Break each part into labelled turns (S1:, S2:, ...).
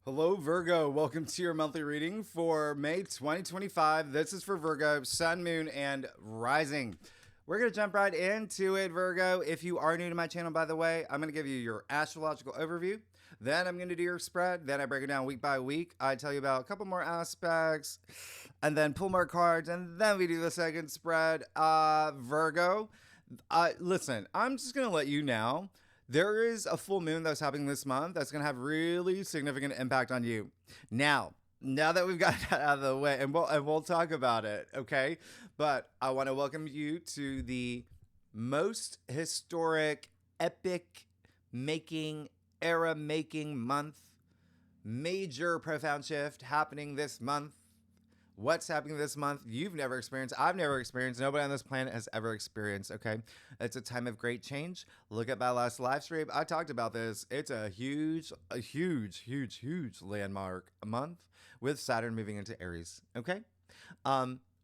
S1: Hello, Virgo. Welcome to your monthly reading for May 2025. This is for Virgo, Sun, Moon, and Rising. We're going to jump right into it, Virgo. If you are new to my channel, by the way, I'm going to give you your astrological overview. Then I'm going to do your spread. Then I break it down week by week. I tell you about a couple more aspects and then pull more cards. And then we do the second spread. Virgo, listen, I'm just going to let you know there is a full moon that's happening this month that's going to have really significant impact on you. Now that we've got that out of the way, and we'll talk about it, okay? But I want to welcome you to the most historic, epic making, era making month, major profound shift happening this month. What's happening this month you've never experienced, I've never experienced, nobody on this planet has ever experienced, okay? It's a time of great change. Look at my last live stream. I talked about this. It's a huge landmark month with Saturn moving into Aries, okay?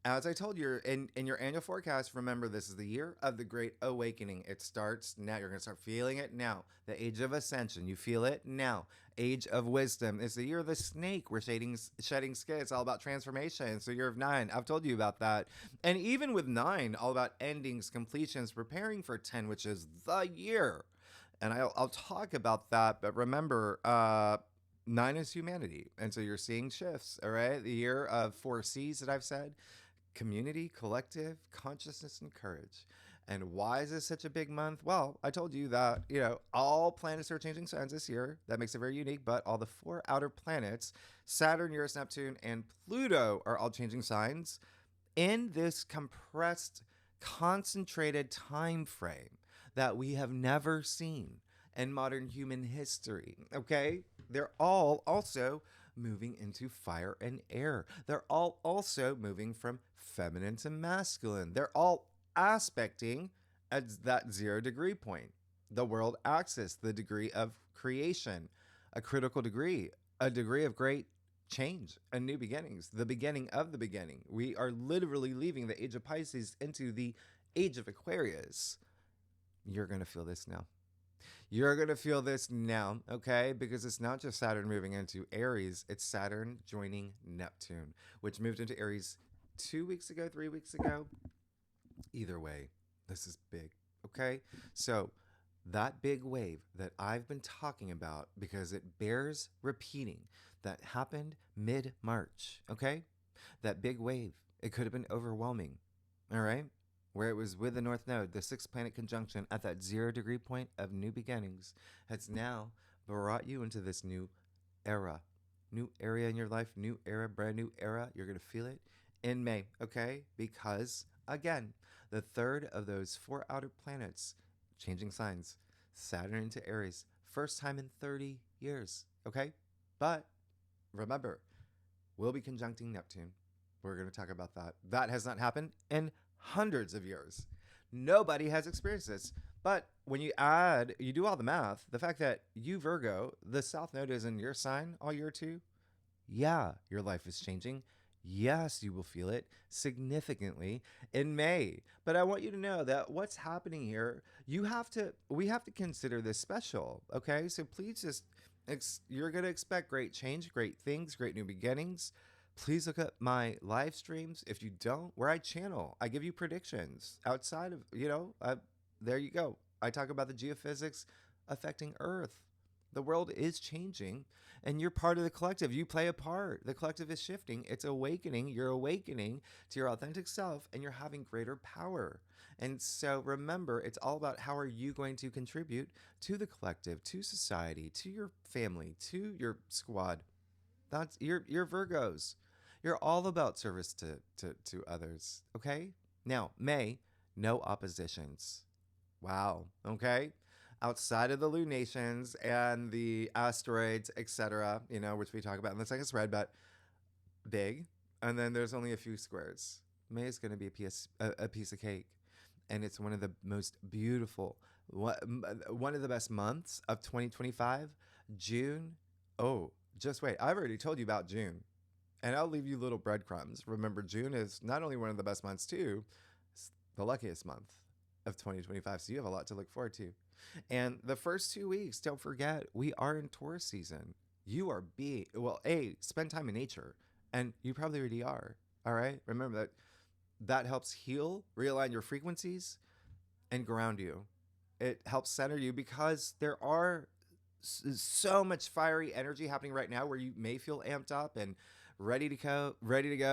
S1: As I told you in your annual forecast, remember this is the year of the Great Awakening. It starts now. You're going to start feeling it now. The Age of Ascension. You feel it now. Age of Wisdom. It's the year of the snake. We're shedding skin. It's all about transformation. It's the year of 9. I've told you about that. And even with 9, all about endings, completions, preparing for 10, which is the year. And I'll talk about that. But remember, 9 is humanity. And so you're seeing shifts, all right? The year of 4 C's that I've said. Community, collective, consciousness, and courage. And why is this such a big month? Well, I told you that, all planets are changing signs this year. That makes it very unique, but all the 4 outer planets, Saturn, Uranus, Neptune, and Pluto, are all changing signs in this compressed, concentrated time frame that we have never seen in modern human history, okay? They're all also moving into fire and air. They're all also moving from feminine to masculine. They're all aspecting at that 0 degree point, the world axis, the degree of creation, a critical degree, a degree of great change and new beginnings, the beginning of the beginning. We are literally leaving the age of Pisces into the age of Aquarius. You're going to feel this now. You're going to feel this now, okay? Because it's not just Saturn moving into Aries, it's Saturn joining Neptune, which moved into Aries 2 weeks ago, 3 weeks ago. Either way, this is big, okay? So that big wave that I've been talking about, because it bears repeating, that happened mid-March, okay? That big wave, it could have been overwhelming, all right? Where it was with the North Node, the 6th planet conjunction at that 0 degree point of new beginnings, has now brought you into this new era. New area in your life, new era, brand new era. You're going to feel it in May, okay? Because, again, the third of those 4 outer planets changing signs, Saturn into Aries, first time in 30 years, okay? But remember, we'll be conjuncting Neptune. We're going to talk about that. That has not happened in hundreds of years. Nobody has experienced this. But when you do all the math, the fact that you, Virgo, the South Node is in your sign all year too, yeah, your life is changing. Yes, you will feel it significantly in May. But I want you to know that what's happening here, we have to consider this special, okay? So please you're going to expect great change, great things, great new beginnings. Please look at my live streams. If you don't, where I channel, I give you predictions outside of, there you go. I talk about the geophysics affecting Earth. The world is changing, and you're part of the collective. You play a part. The collective is shifting. It's awakening. You're awakening to your authentic self, and you're having greater power. And so remember, it's all about how are you going to contribute to the collective, to society, to your family, to your squad. That's you're Virgos. You're all about service to others, okay? Now, May, no oppositions. Wow, okay? Outside of the lunations and the asteroids, etc., which we talk about in the second spread, but big. And then there's only a few squares. May is going to be a piece of cake. And it's one of the most beautiful, one of the best months of 2025. June, oh, just wait. I've already told you about June. And I'll leave you little breadcrumbs. Remember, June is not only one of the best months, too, it's the luckiest month of 2025. So you have a lot to look forward to. And the first 2 weeks, don't forget, we are in Taurus season. you are being, well, spend time in nature. And you probably already are. All right. Remember that that helps heal, realign your frequencies, and ground you. It helps center you because there are so much fiery energy happening right now where you may feel amped up and ready to go,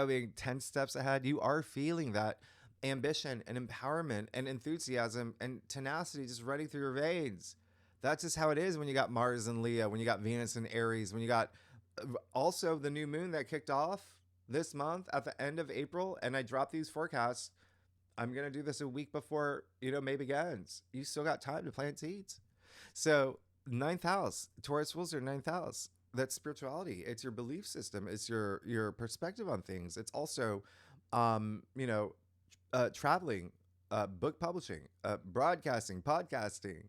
S1: being 10 steps ahead. You are feeling that ambition and empowerment and enthusiasm and tenacity just running through your veins. That's just how it is when you got Mars and Leo, when you got Venus and Aries, when you got also the new moon that kicked off this month at the end of April. And I dropped these forecasts. I'm going to do this a week before, May begins. You still got time to plant seeds. So, ninth house, Taurus rules your ninth house. That's spirituality. It's your belief system. It's your perspective on things. It's also, um, you know, traveling, book publishing, broadcasting, podcasting.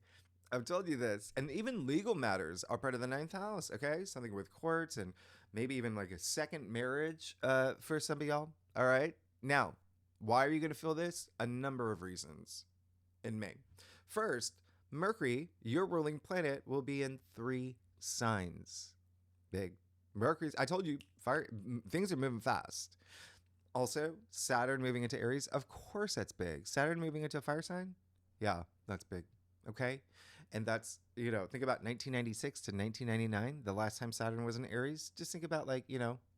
S1: I've told you this. And even legal matters are part of the ninth house, okay? Something with courts and maybe even like a second marriage for some of y'all, all right? Now, why are you going to feel this? A number of reasons in May. First, Mercury, your ruling planet, will be in 3 signs. Big. Mercury's, I told you, things are moving fast. Also, Saturn moving into Aries, of course that's big. Saturn moving into a fire sign? Yeah, that's big. Okay? And that's, think about 1996 to 1999, the last time Saturn was in Aries. Just think about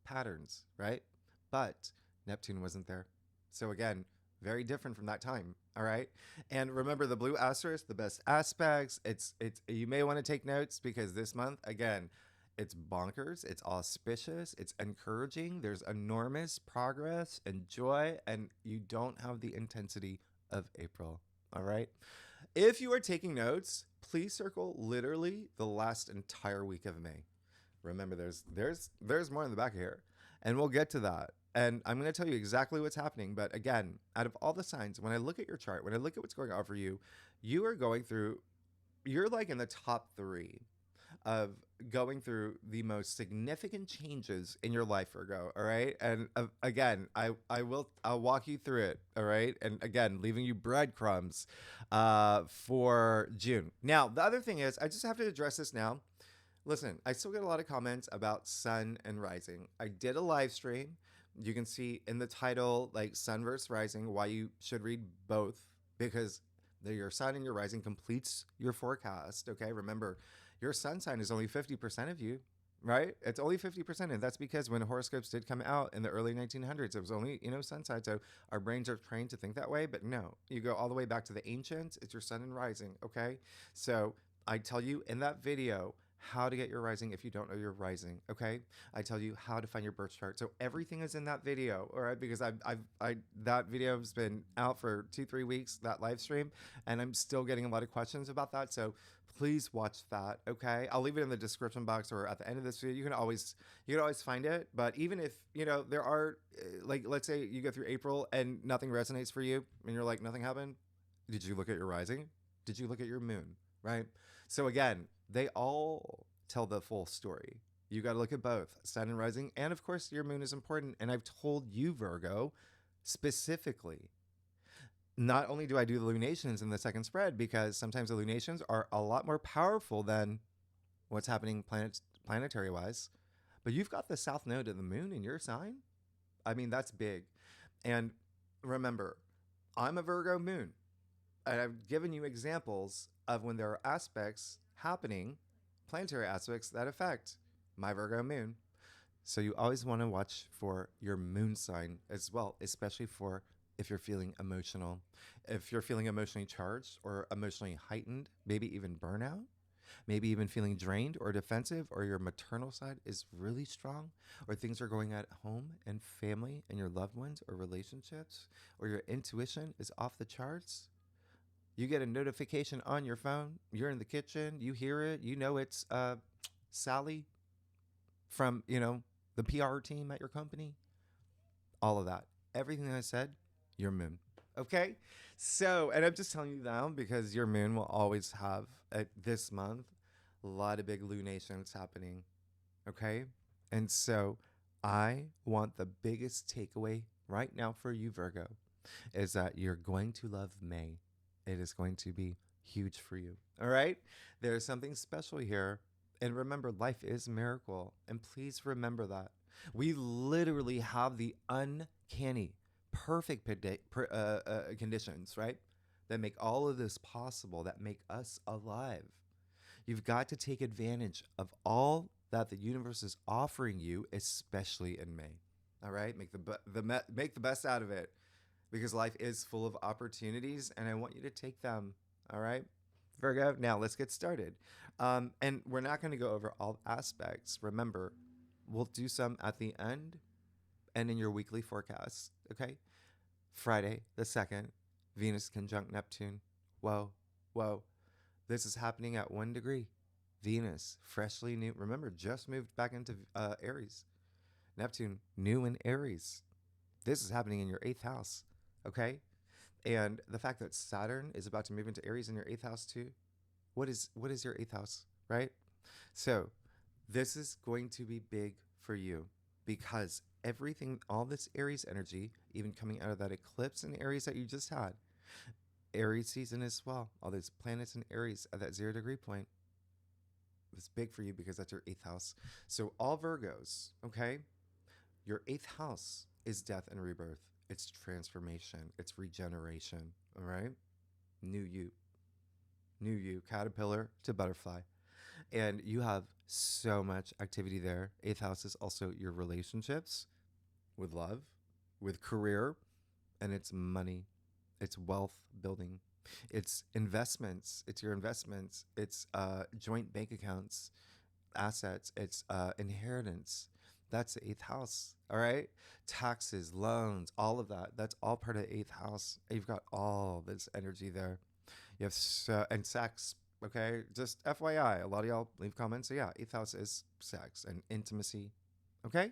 S1: patterns, right? But Neptune wasn't there. So again, very different from that time. All right. And remember the blue asterisk, the best aspects. It's you may want to take notes because this month, again, it's bonkers, it's auspicious, it's encouraging. There's enormous progress and joy, and you don't have the intensity of April. All right. If you are taking notes, please circle literally the last entire week of May. Remember, there's more in the back of here, and we'll get to that. And I'm going to tell you exactly what's happening. But again, out of all the signs, when I look at your chart, when I look at what's going on for you, you're like in the top 3 of going through the most significant changes in your life, Virgo. All right. And again, I'll walk you through it. All right. And again, leaving you breadcrumbs for June. Now, the other thing is, I just have to address this now. Listen, I still get a lot of comments about sun and rising. I did a live stream. You can see in the title, like sun versus rising, why you should read both, because your sun and your rising completes your forecast. Okay. Remember, your sun sign is only 50% of you, right? It's only 50%. And that's because when horoscopes did come out in the early 1900s, it was only, sun sign. So our brains are trained to think that way. But no, you go all the way back to the ancients, it's your sun and rising. Okay. So I tell you in that video how to get your rising if you don't know your rising. Okay. I tell you how to find your birth chart. So everything is in that video. All right. Because that video has been out for 2-3 weeks, that live stream, and I'm still getting a lot of questions about that. So please watch that. Okay. I'll leave it in the description box or at the end of this video. You can always find it. But even if, there are let's say you go through April and nothing resonates for you and you're like, nothing happened. Did you look at your rising? Did you look at your moon? Right. So again, they all tell the full story. You got to look at both sun and rising. And of course, your moon is important. And I've told you, Virgo, specifically, not only do I do the lunations in the second spread, because sometimes the lunations are a lot more powerful than what's happening planetary wise, but you've got the south node of the moon in your sign. I mean, that's big. And remember, I'm a Virgo moon. And I've given you examples of when there are aspects happening, planetary aspects that affect my Virgo moon. So you always want to watch for your moon sign as well, especially for if you're feeling emotional, if you're feeling emotionally charged or emotionally heightened, maybe even burnout, maybe even feeling drained or defensive, or your maternal side is really strong, or things are going at home and family and your loved ones or relationships, or your intuition is off the charts. You get a notification on your phone. You're in the kitchen. You hear it. It's Sally from, the PR team at your company. All of that. Everything I said, your moon. Okay? So, and I'm just telling you now because your moon will always have, this month, a lot of big lunations happening. Okay? And so I want the biggest takeaway right now for you, Virgo, is that you're going to love May. It is going to be huge for you. All right. There's something special here. And remember, life is a miracle. And please remember that. We literally have the uncanny, perfect conditions, right? That make all of this possible, that make us alive. You've got to take advantage of all that the universe is offering you, especially in May. All right, make the best out of it, because life is full of opportunities, and I want you to take them. All right, Virgo. Now let's get started. And we're not going to go over all aspects. Remember, we'll do some at the end and in your weekly forecast. Okay, Friday the 2nd, Venus conjunct Neptune. Whoa, whoa. This is happening at 1 degree. Venus, freshly new. Remember, just moved back into Aries. Neptune, new in Aries. This is happening in your 8th house. Okay? And the fact that Saturn is about to move into Aries in your 8th house too. What is your 8th house, right? So this is going to be big for you, because everything, all this Aries energy, even coming out of that eclipse in Aries that you just had, Aries season as well. All these planets in Aries at that 0 degree point. It's big for you because that's your 8th house. So all Virgos, okay? Your 8th house is death and rebirth. It's transformation. It's regeneration. All right? New you, caterpillar to butterfly. And you have so much activity there. 8th house is also your relationships with love, with career, and it's money. It's wealth building. It's investments. It's your investments. It's joint bank accounts, assets. It's inheritance. That's the 8th house. All right. Taxes, loans, all of that. That's all part of the 8th house. You've got all this energy there. You have and sex. Okay. Just FYI, a lot of y'all leave comments. So yeah, 8th house is sex and intimacy. Okay.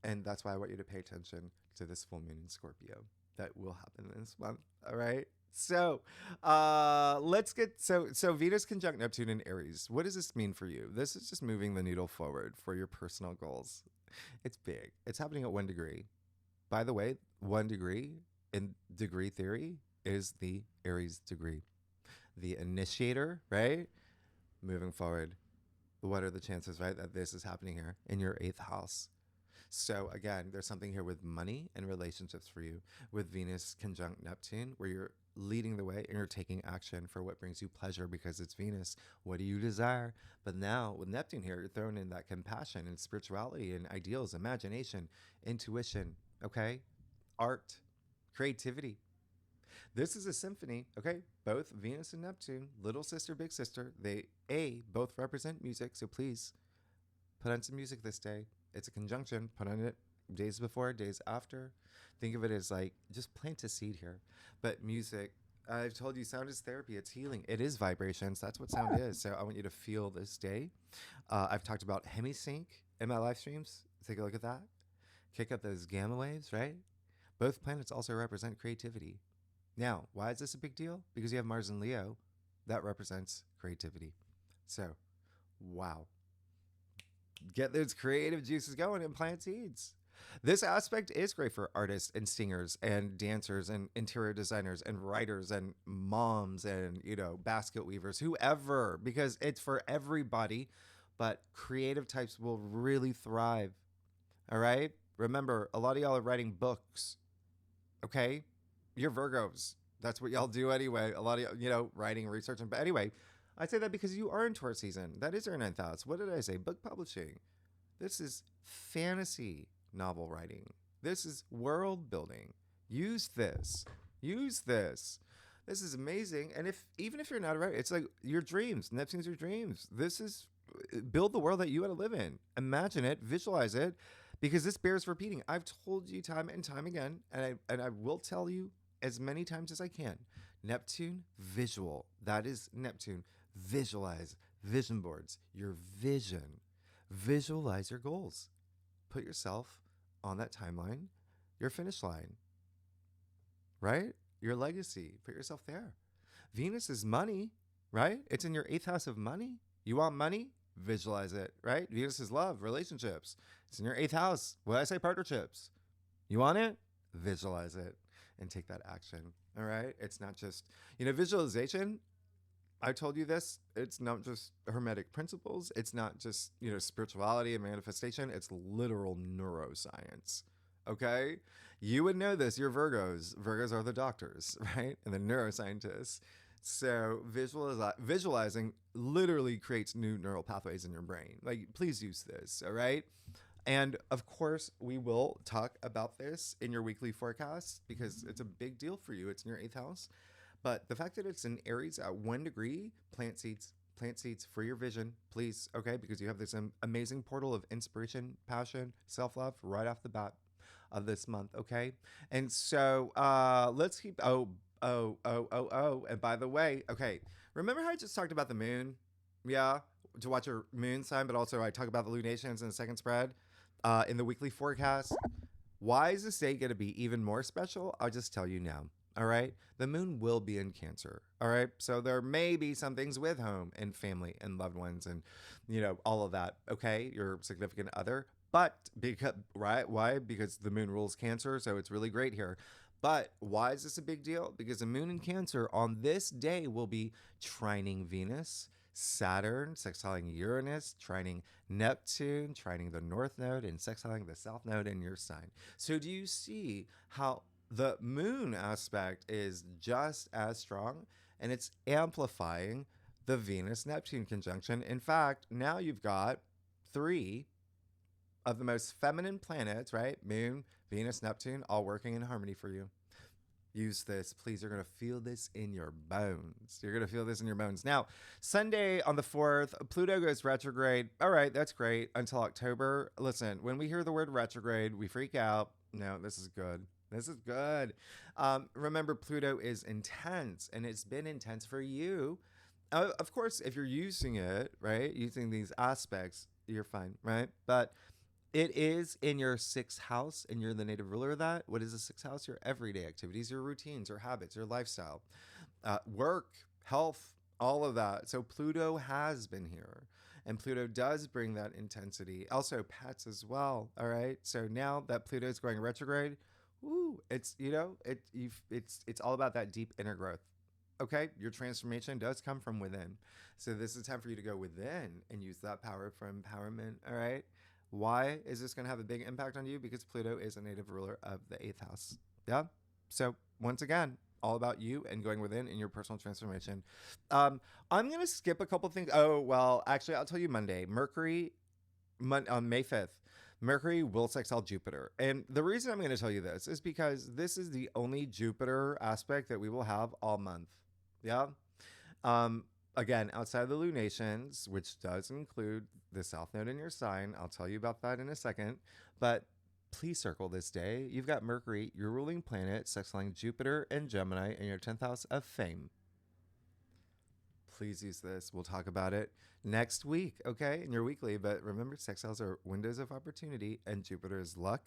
S1: And that's why I want you to pay attention to this full moon in Scorpio that will happen this month. All right. So let's get so Venus conjunct Neptune in Aries. What does this mean for you? This is just moving the needle forward for your personal goals. It's big. It's happening at 1 degree. By the way, 1 degree in degree theory is the Aries degree. The initiator, right? Moving forward. What are the chances, right, that this is happening here in your 8th house? So again, there's something here with money and relationships for you, with Venus conjunct Neptune, where you're leading the way and you're taking action for what brings you pleasure, because it's Venus. What do you desire? But now with Neptune here, you're throwing in that compassion and spirituality and ideals, imagination, intuition, okay? Art, creativity. This is a symphony, okay? Both Venus and Neptune, little sister, big sister, they both represent music. So please put on some music this day. It's a conjunction. Put on it days before, days after. Think of it as like, just plant a seed here. But music, I've told you, sound is therapy. It's healing. It is vibrations. That's what sound is. So I want you to feel this day. I've talked about hemisync in my live streams. Take a look at that. Kick up those gamma waves, right? Both planets also represent creativity. Now, why is this a big deal? Because you have Mars and Leo. That represents creativity. So, wow. Get those creative juices going and plant seeds. This aspect is great for artists and singers and dancers and interior designers and writers and moms and, basket weavers, whoever, because it's for everybody. But creative types will really thrive. All right? Remember, a lot of y'all are writing books. Okay? You're Virgos. That's what y'all do anyway. A lot of, writing, researching. But anyway, I say that because you are in Taurus season. That is your 9th house. What did I say? Book publishing. This is fantasy novel writing. This is world building. Use this. Use this. This is amazing. And even if you're not a writer, it's like your dreams. Neptune's your dreams. This is build the world that you want to live in. Imagine it. Visualize it. Because this bears repeating. I've told you time and time again, and I will tell you as many times as I can. Neptune, visual. That is Neptune. Visualize. Vision boards. Your vision. Visualize your goals. Put yourself on that timeline, your finish line, right? Your legacy. Put yourself there. Venus is money, right? It's in your 8th house of money. You want money? Visualize it, right? Venus is love, relationships. It's in your 8th house. What did I say? Partnerships. You want it? Visualize it and take that action. All right? It's not just, visualization. I told you this. It's not just hermetic principles. It's not just, spirituality and manifestation. It's literal neuroscience. Okay? You would know this. You're Virgos. Virgos are the doctors, right? And the neuroscientists. So visualizing literally creates new neural pathways in your brain. Like, please use this, all right? And of course, we will talk about this in your weekly forecast because it's a big deal for you. It's in your eighth house. But the fact that it's in Aries at 1 degree, plant seeds for your vision, please, okay? Because you have this amazing portal of inspiration, passion, self love right off the bat of this month, okay? And so let's keep. And by the way, okay, remember how I just talked about the moon? Yeah, to watch your moon sign, but also I talk about the lunations in the second spread in the weekly forecast. Why is this day going to be even more special? I'll just tell you now. All right. The moon will be in Cancer. All right. So there may be some things with home and family and loved ones and, all of that. Okay. Your significant other. But because, right? Why? Because the moon rules Cancer. So it's really great here. But why is this a big deal? Because the moon in Cancer on this day will be trining Venus, Saturn, sextiling Uranus, trining Neptune, trining the North Node, and sextiling the South Node in your sign. So do you see how the moon aspect is just as strong and it's amplifying the Venus-Neptune conjunction? In fact, now you've got 3 of the most feminine planets, right? Moon, Venus, Neptune, all working in harmony for you. Use this, please. You're going to feel this in your bones. You're going to feel this in your bones. Now, Sunday on the 4th, Pluto goes retrograde. All right, that's great until October. Listen, when we hear the word retrograde, we freak out. No, this is good. This is good. Remember, Pluto is intense, and it's been intense for you. Of course, if you're using it, right, using these aspects, you're fine, right? But it is in your 6th house, and you're the native ruler of that. What is the 6th house? Your everyday activities, your routines, your habits, your lifestyle, work, health, all of that. So Pluto has been here, and Pluto does bring that intensity. Also, pets as well. All right. So now that Pluto is going retrograde, it's it's all about that deep inner growth. Okay, your transformation does come from within. So this is time for you to go within and use that power for empowerment. All right. Why is this going to have a big impact on you? Because Pluto is a native ruler of the 8th house. Yeah. So once again, all about you and going within in your personal transformation. I'm going to skip a couple things. Oh, well, actually, I'll tell you Monday. Mercury on May 5th. Mercury will sextile Jupiter. And the reason I'm going to tell you this is because this is the only Jupiter aspect that we will have all month. Yeah. Again, outside of the lunations, which does include the South Node in your sign. I'll tell you about that in a second. But please circle this day. You've got Mercury, your ruling planet, sextiling Jupiter and Gemini in your 10th house of fame. Please use this. We'll talk about it next week, okay, in your weekly. But remember, sextiles are windows of opportunity, and Jupiter is luck,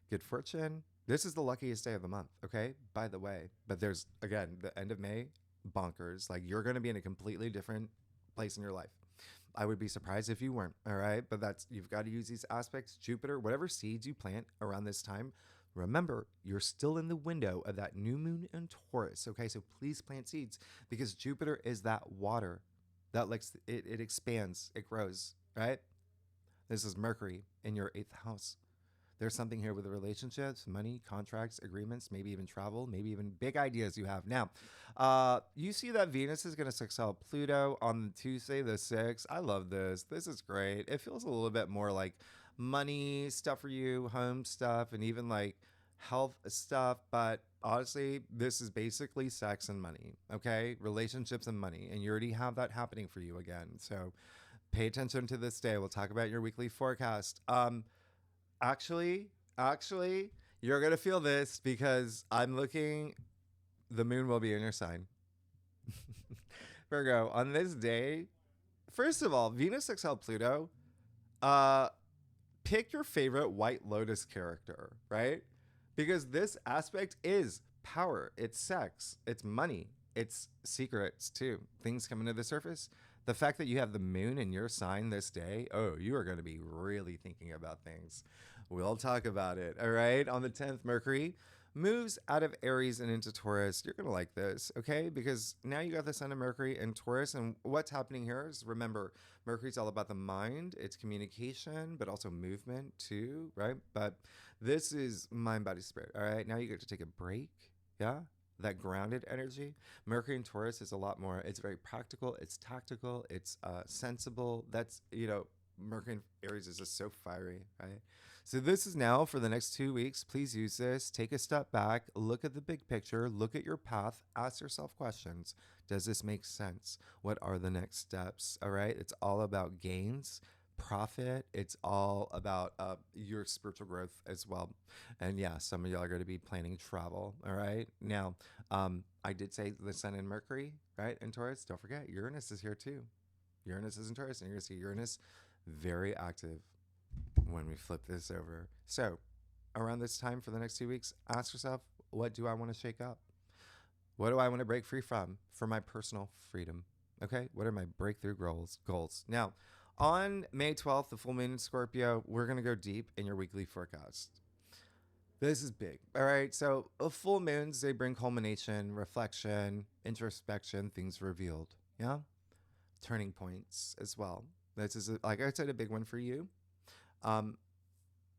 S1: good fortune. This is the luckiest day of the month, okay, by the way. But there's, again, the end of May, bonkers. Like, you're going to be in a completely different place in your life. I would be surprised if you weren't, all right? But you've got to use these aspects. Jupiter, whatever seeds you plant around this time, remember, you're still in the window of that new moon in Taurus, okay? So please plant seeds because Jupiter is that water that it expands, it grows, right? This is Mercury in your 8th house. There's something here with the relationships, money, contracts, agreements, maybe even travel, maybe even big ideas you have. Now, you see that Venus is going to sextile Pluto on Tuesday the 6th. I love this. This is great. It feels a little bit more like money stuff for you, home stuff, and even like health stuff. But honestly, this is basically sex and money, okay? Relationships and money. And you already have that happening for you again. So pay attention to this day. We'll talk about your weekly forecast. Actually, you're going to feel this because I'm looking, the moon will be in your sign. Virgo, on this day, first of all, Venus sextile Pluto, pick your favorite White Lotus character, right? Because this aspect is power, it's sex, it's money, it's secrets too. Things coming to the surface. The fact that you have the moon in your sign this day, you are going to be really thinking about things. We'll talk about it, all right? On the 10th, Mercury moves out of Aries and into Taurus. You're going to like this, okay? Because now you got the Sun and Mercury in Taurus. And what's happening here is, remember, Mercury's all about the mind, it's communication, but also movement too, right? But this is mind, body, spirit, all right? Now you get to take a break, yeah? That grounded energy. Mercury in Taurus is a lot more, it's very practical, it's tactical, it's sensible. That's, Mercury in Aries is just so fiery, right? So this is now for the next 2 weeks. Please use this. Take a step back, look at the big picture, look at your path, ask yourself questions. Does this make sense? What are the next steps? All right. It's all about gains, profit. It's all about your spiritual growth as well. And yeah, some of y'all are going to be planning travel. All right. Now, I did say the Sun and Mercury, right? And Taurus. Don't forget, Uranus is here too. Uranus is in Taurus, and you're going to see Uranus very active when we flip this over. So around this time for the next 2 weeks, ask yourself, what do I want to shake up? What do I want to break free from for my personal freedom? Okay. What are my breakthrough goals? Now, on May 12th, the full moon in Scorpio, we're going to go deep in your weekly forecast. This is big. All right. So full moons, they bring culmination, reflection, introspection, things revealed. Yeah. Turning points as well. This is, like I said, a big one for you.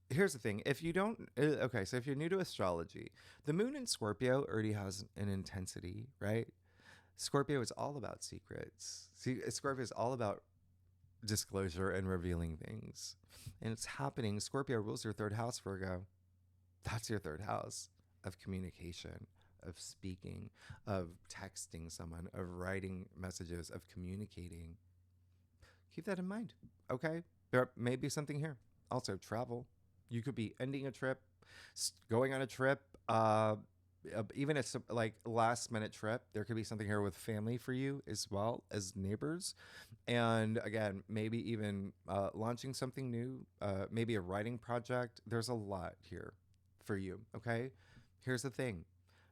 S1: Here's the thing. If you don't, okay, so if you're new to astrology, the moon in Scorpio already has an intensity, right? Scorpio is all about secrets. See, Scorpio is all about disclosure and revealing things. And it's happening. Scorpio rules your third house, Virgo. That's your third house of communication, of speaking, of texting someone, of writing messages, of communicating. Keep that in mind, okay? There may be something here. Also, travel. You could be ending a trip, going on a trip, even a like last minute trip. There could be something here with family for you as well as neighbors. And again, maybe even launching something new, maybe a writing project. There's a lot here for you, okay? Here's the thing.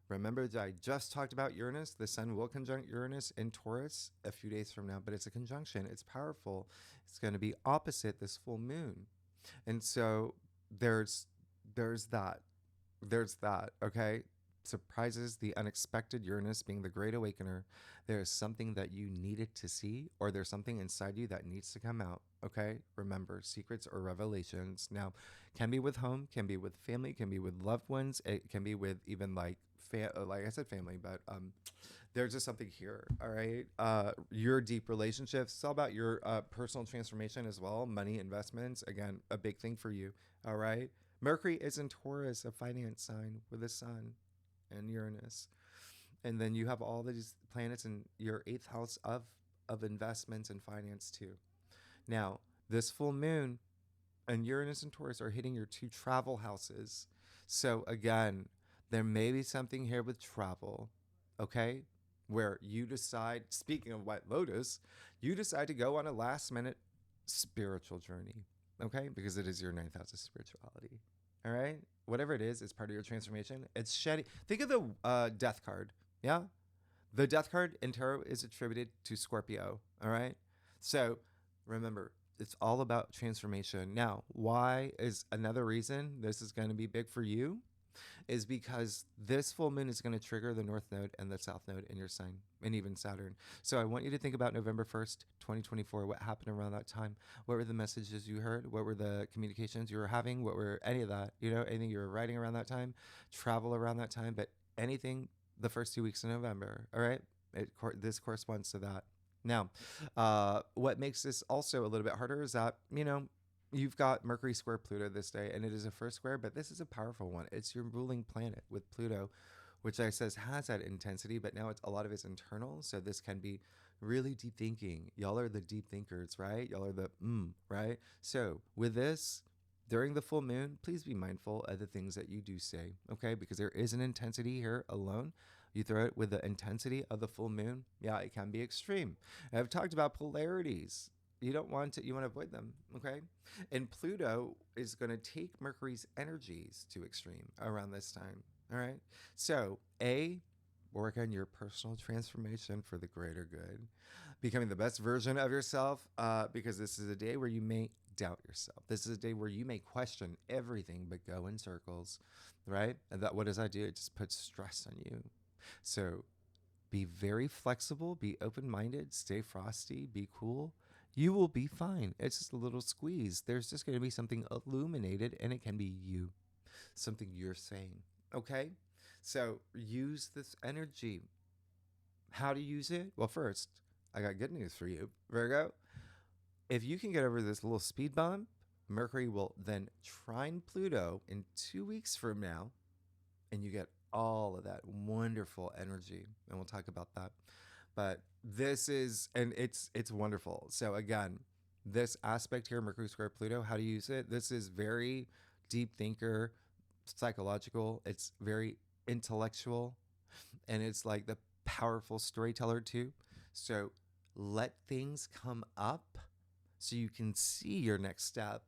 S1: Remember that I just talked about Uranus. The Sun will conjunct Uranus in Taurus a few days from now, but it's a conjunction. It's powerful. It's going to be opposite this full moon. And so there's that. There's that, okay? Surprises, the unexpected, Uranus being the great awakener. There's something that you needed to see, or there's something inside you that needs to come out, okay? Remember, secrets or revelations. Now, can be with home, can be with family, can be with loved ones. It can be with even like I said, family, but there's just something here, all right? Your deep relationships. It's all about your personal transformation as well. Money, investments, again, a big thing for you, all right? Mercury is in Taurus, a finance sign with the Sun and Uranus. And then you have all these planets in your 8th house of investments and finance too. Now, this full moon and Uranus and Taurus are hitting your 2 travel houses. So again, there may be something here with travel, okay? Where you decide, speaking of White Lotus, you decide to go on a last minute spiritual journey, okay? Because it is your 9th house of spirituality, all right? Whatever it is, it's part of your transformation. It's shedding. Think of the death card, yeah? The death card in tarot is attributed to Scorpio, all right? So remember, it's all about transformation. Now, why is another reason this is going to be big for you? Is because this full moon is going to trigger the North Node and the South Node in your sign, and even Saturn. So I want you to think about November 1st, 2024, what happened around that time. What were the messages you heard? What were the communications you were having? What were any of that? Anything you were writing around that time, travel around that time, but anything the first 2 weeks of November, all right? This corresponds to that. Now, what makes this also a little bit harder is that, you've got Mercury square Pluto this day, and it is a first square, but this is a powerful one. It's your ruling planet with Pluto, which I says has that intensity, but now a lot of it's internal. So this can be really deep thinking. Y'all are the deep thinkers, right? Y'all are the right? So with this, during the full moon, please be mindful of the things that you do say, okay? Because there is an intensity here alone. You throw it with the intensity of the full moon, yeah, it can be extreme. I've talked about polarities. You don't want to, you want to avoid them, okay? And Pluto is going to take Mercury's energies to extreme around this time, all right? So, work on your personal transformation for the greater good, becoming the best version of yourself, because this is a day where you may doubt yourself. This is a day where you may question everything but go in circles, right? And that, what does that do? It just puts stress on you. So be very flexible, be open-minded, stay frosty, be cool. You will be fine. It's just a little squeeze. There's just going to be something illuminated, and it can be you, something you're saying. Okay? So use this energy. How to use it? Well, first, I got good news for you, Virgo. If you can get over this little speed bump, Mercury will then trine Pluto in 2 weeks from now, and you get all of that wonderful energy. And we'll talk about that. But this is, and it's wonderful. So again, this aspect here, Mercury square Pluto, how to use it. This is very deep thinker, psychological. It's very intellectual, and it's like the powerful storyteller too. So let things come up so you can see your next step.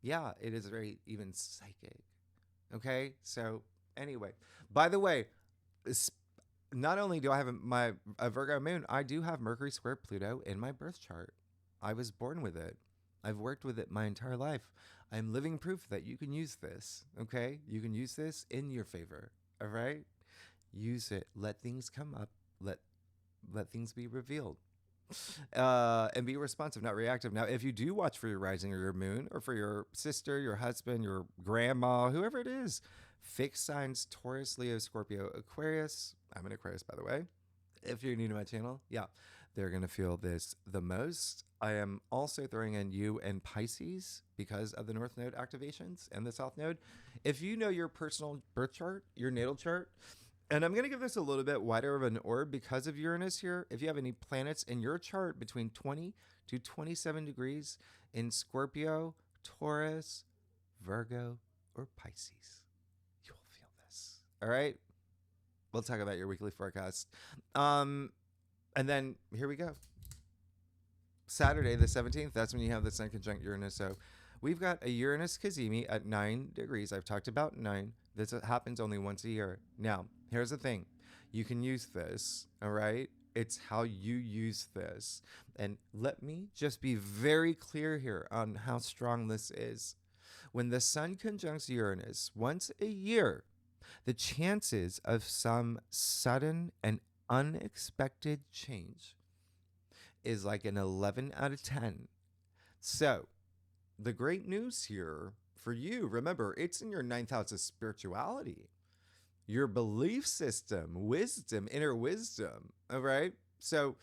S1: Yeah, it is very even psychic. Okay, so anyway, by the way, not only do I have a Virgo moon, I do have Mercury square Pluto in my birth chart. I was born with it. I've worked with it my entire life. I'm living proof that you can use this. Okay, you can use this in your favor. All right, use it. Let things come up. Let things be revealed. And be responsive, not reactive. Now, if you do watch for your rising or your moon, or for your sister, your husband, your grandma, whoever it is, fixed signs Taurus, Leo, Scorpio, Aquarius. I'm an Aquarius, by the way. If you're new to my channel, yeah, they're going to feel this the most. I am also throwing in you and Pisces because of the North Node activations and the South Node. If you know your personal birth chart, your natal chart, and I'm going to give this a little bit wider of an orb because of Uranus here. If you have any planets in your chart between 20 to 27 degrees in Scorpio, Taurus, Virgo, or Pisces, you'll feel this. All right? We'll talk about your weekly forecast. And then here we go. Saturday, the 17th, that's when you have the Sun conjunct Uranus. So we've got a Uranus Cazimi at 9 degrees. I've talked about 9. This happens only once a year. Now, here's the thing. You can use this, all right? It's how you use this. And let me just be very clear here on how strong this is. When the Sun conjuncts Uranus once a year, the chances of some sudden and unexpected change is like an 11 out of 10. So the great news here for you, remember, it's in your 9th house of spirituality, your belief system, wisdom, inner wisdom. All right. So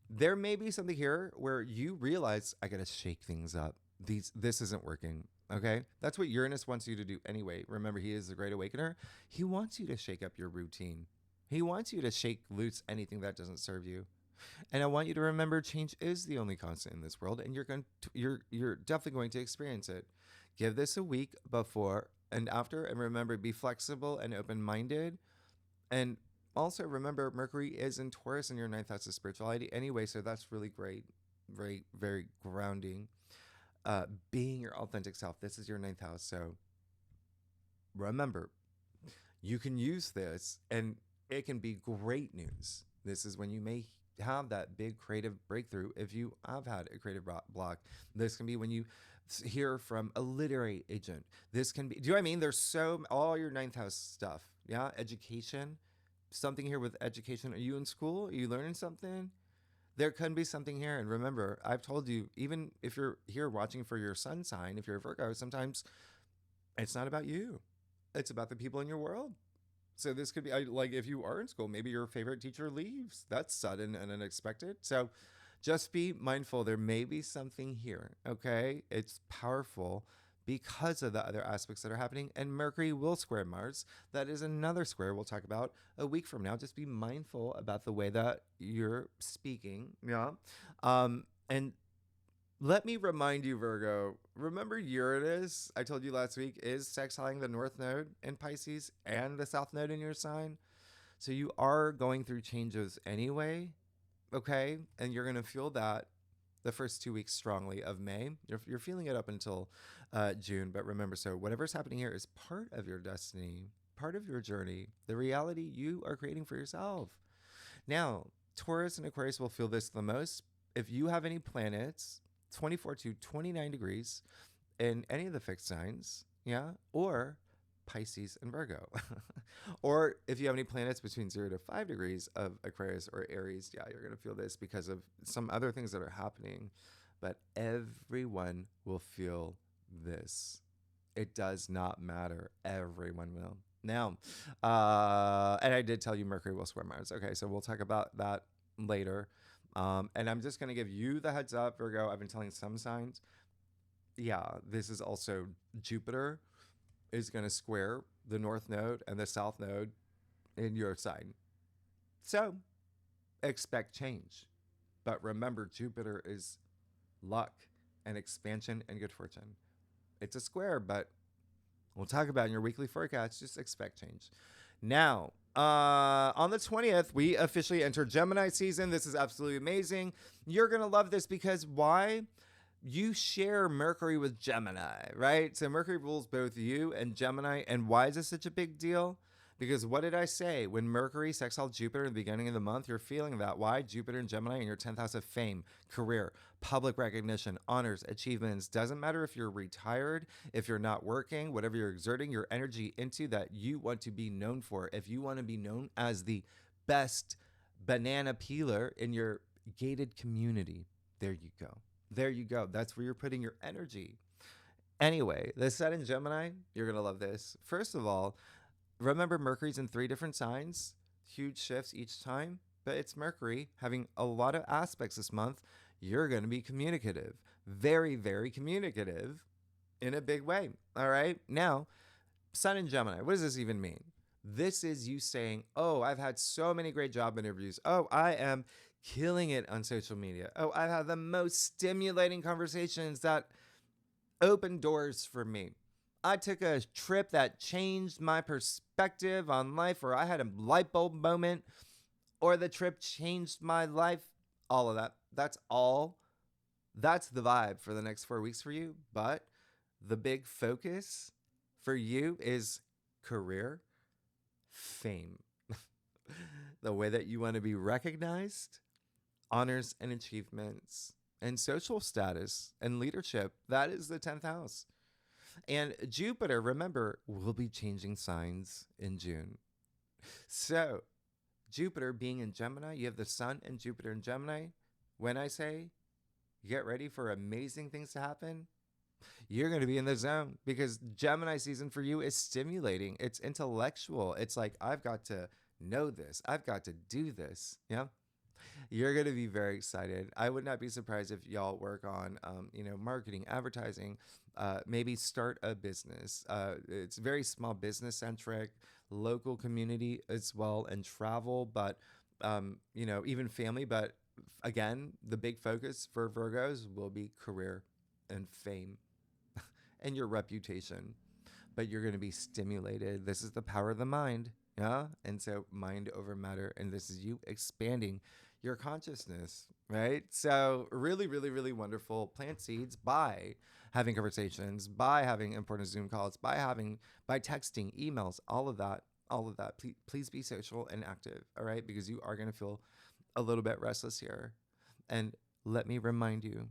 S1: there may be something here where you realize, I got to shake things up. This isn't working. Okay. That's what Uranus wants you to do anyway. Remember, he is the great awakener. He wants you to shake up your routine. He wants you to shake loose anything that doesn't serve you. And I want you to remember, change is the only constant in this world, and you're definitely going to experience it. Give this a week before and after, and remember, be flexible and open-minded. And also remember, Mercury is in Taurus in your 9th house of spirituality anyway, so that's really great, very, very grounding. Being your authentic self. This is your 9th house, so remember, you can use this, and it can be great news. This is when you may have that big creative breakthrough if you have had a creative block. This can be when you hear from a literary agent. This can be, do you know what I mean? There's all your 9th house stuff. Yeah. Education, something here with education. Are you in school? Are you learning something? There can be something here. And remember, I've told you, even if you're here watching for your sun sign, if you're a Virgo, sometimes it's not about you. It's about the people in your world. So this could be like if you are in school, maybe your favorite teacher leaves. That's sudden and unexpected. So just be mindful. There may be something here. Okay. It's powerful because of the other aspects that are happening. And Mercury will square Mars. That is another square we'll talk about a week from now. Just be mindful about the way that you're speaking. Yeah. And let me remind you, Virgo, remember Uranus, I told you last week, is sextiling the North Node in Pisces and the South Node in your sign. So you are going through changes anyway, okay? And you're going to feel that the first 2 weeks strongly of May. You're feeling it up until June. But remember, so whatever's happening here is part of your destiny, part of your journey, the reality you are creating for yourself. Now, Taurus and Aquarius will feel this the most. If you have any planets 24 to 29 degrees in any of the fixed signs, yeah, or Pisces and Virgo. Or if you have any planets between 0 to 5 degrees of Aquarius or Aries, yeah, you're going to feel this because of some other things that are happening. But everyone will feel this. It does not matter. Everyone will. Now, and I did tell you Mercury will square Mars. Okay, so we'll talk about that later. And I'm just going to give you the heads up, Virgo. I've been telling some signs. Yeah, this is also Jupiter is going to square the North Node and the South Node in your sign. So expect change. But remember, Jupiter is luck and expansion and good fortune. It's a square, but we'll talk about in your weekly forecast. Just expect change. Now, on the 20th, we officially enter Gemini season. This is absolutely amazing. You're going to love this because why? You share Mercury with Gemini, right? So Mercury rules both you and Gemini. And why is this such a big deal? Because what did I say? When Mercury sextiles Jupiter in the beginning of the month, you're feeling that. Why? Jupiter and Gemini in your 10th house of fame, career, public recognition, honors, achievements. Doesn't matter if you're retired, if you're not working, whatever you're exerting your energy into that you want to be known for. If you want to be known as the best banana peeler in your gated community, there you go. There you go. That's where you're putting your energy. Anyway, the Sun in Gemini, you're going to love this. First of all, remember Mercury's in 3 different signs, huge shifts each time, but it's Mercury having a lot of aspects this month. You're going to be communicative, very, very communicative in a big way. All right. Now, Sun in Gemini, what does this even mean? This is you saying, oh, I've had so many great job interviews. Oh, I am killing it on social media. Oh, I've had the most stimulating conversations that open doors for me. I took a trip that changed my perspective on life, or I had a light bulb moment, or the trip changed my life. All of that. That's all. That's the vibe for the next 4 weeks for you. But the big focus for you is career, fame, the way that you want to be recognized, honors and achievements, and social status and leadership. That is the 10th house. And Jupiter, remember, will be changing signs in June. So Jupiter being in Gemini, you have the Sun and Jupiter in Gemini. When I say get ready for amazing things to happen, you're going to be in the zone because Gemini season for you is stimulating. It's intellectual. It's like, I've got to know this. I've got to do this. Yeah. You're going to be very excited. I would not be surprised if y'all work on, marketing, advertising, maybe start a business. It's very small business centric, local community as well, and travel, but, even family. But again, the big focus for Virgos will be career and fame and your reputation. But you're going to be stimulated. This is the power of the mind. Yeah. And so mind over matter. And this is you expanding your consciousness, right? So really, really, really wonderful. Plant seeds by having conversations, by having important Zoom calls, by texting, emails, all of that. Please be social and active. All right. Because you are going to feel a little bit restless here. And let me remind you,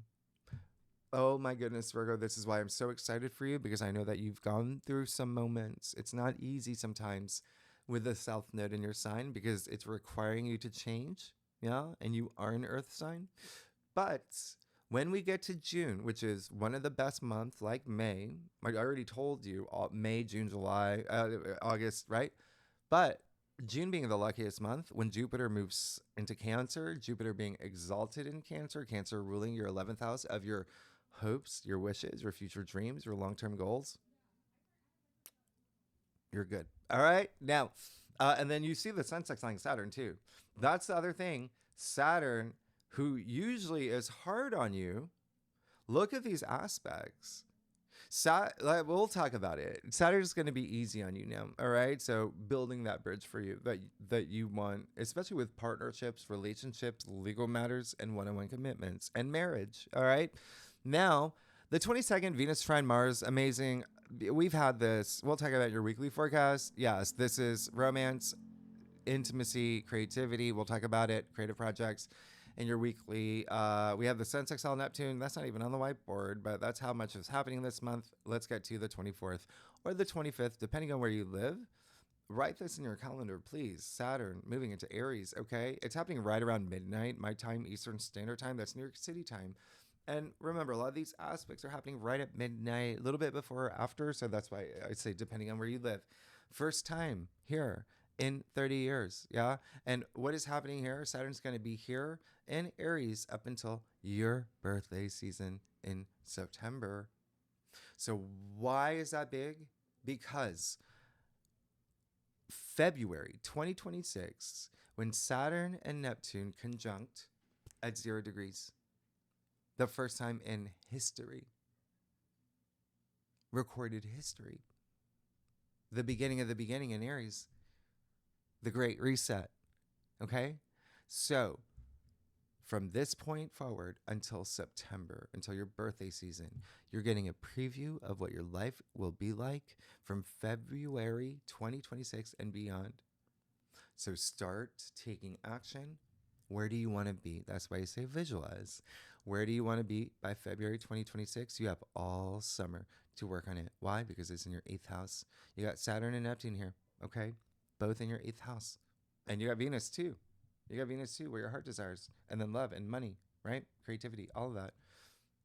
S1: oh my goodness, Virgo, this is why I'm so excited for you, because I know that you've gone through some moments. It's not easy sometimes with the South Node in your sign because it's requiring you to change. Yeah. And you are an Earth sign. But when we get to June, which is one of the best months, like May, I already told you, May, June, July, August, right? But June being the luckiest month, when Jupiter moves into Cancer, Jupiter being exalted in Cancer, Cancer ruling your 11th house of your hopes, your wishes, your future dreams, your long-term goals, you're good. All right. Now, and then you see the Sun sextiling Saturn too. That's the other thing. Saturn, who usually is hard on you, look at these aspects. We'll talk about it. Saturn's going to be easy on you now. All right. So building that bridge for you that you want, especially with partnerships, relationships, legal matters, and one-on-one commitments and marriage. All right. Now, the 22nd, Venus trine Mars, amazing. We've had this. We'll talk about your weekly forecast. Yes, this is romance, intimacy, creativity. We'll talk about it, creative projects. in your weekly. We have the Sun sextile Neptune. That's not even on the whiteboard, but that's how much is happening this month. Let's get to the 24th or the 25th, depending on where you live. Write this in your calendar, please. Saturn moving into Aries, okay? It's happening right around midnight, my time, Eastern Standard Time. That's New York City time. And remember, a lot of these aspects are happening right at midnight, a little bit before or after. So that's why I say, depending on where you live. First time here in 30 years, yeah? And what is happening here? Saturn's going to be here in Aries up until your birthday season in September. So why is that big? Because February 2026, when Saturn and Neptune conjunct at 0 degrees, the first time in history, recorded history, the beginning of the beginning in Aries, the Great Reset. Okay? So, from this point forward until September, until your birthday season, you're getting a preview of what your life will be like from February 2026 and beyond. So start taking action. Where do you want to be? That's why I say visualize. Where do you want to be by February 2026? You have all summer to work on it. Why? Because it's in your 8th house. You got Saturn and Neptune here, okay? Both in your 8th house. And you got Venus too. You got Venus too, where your heart desires. And then love and money, right? Creativity, all of that.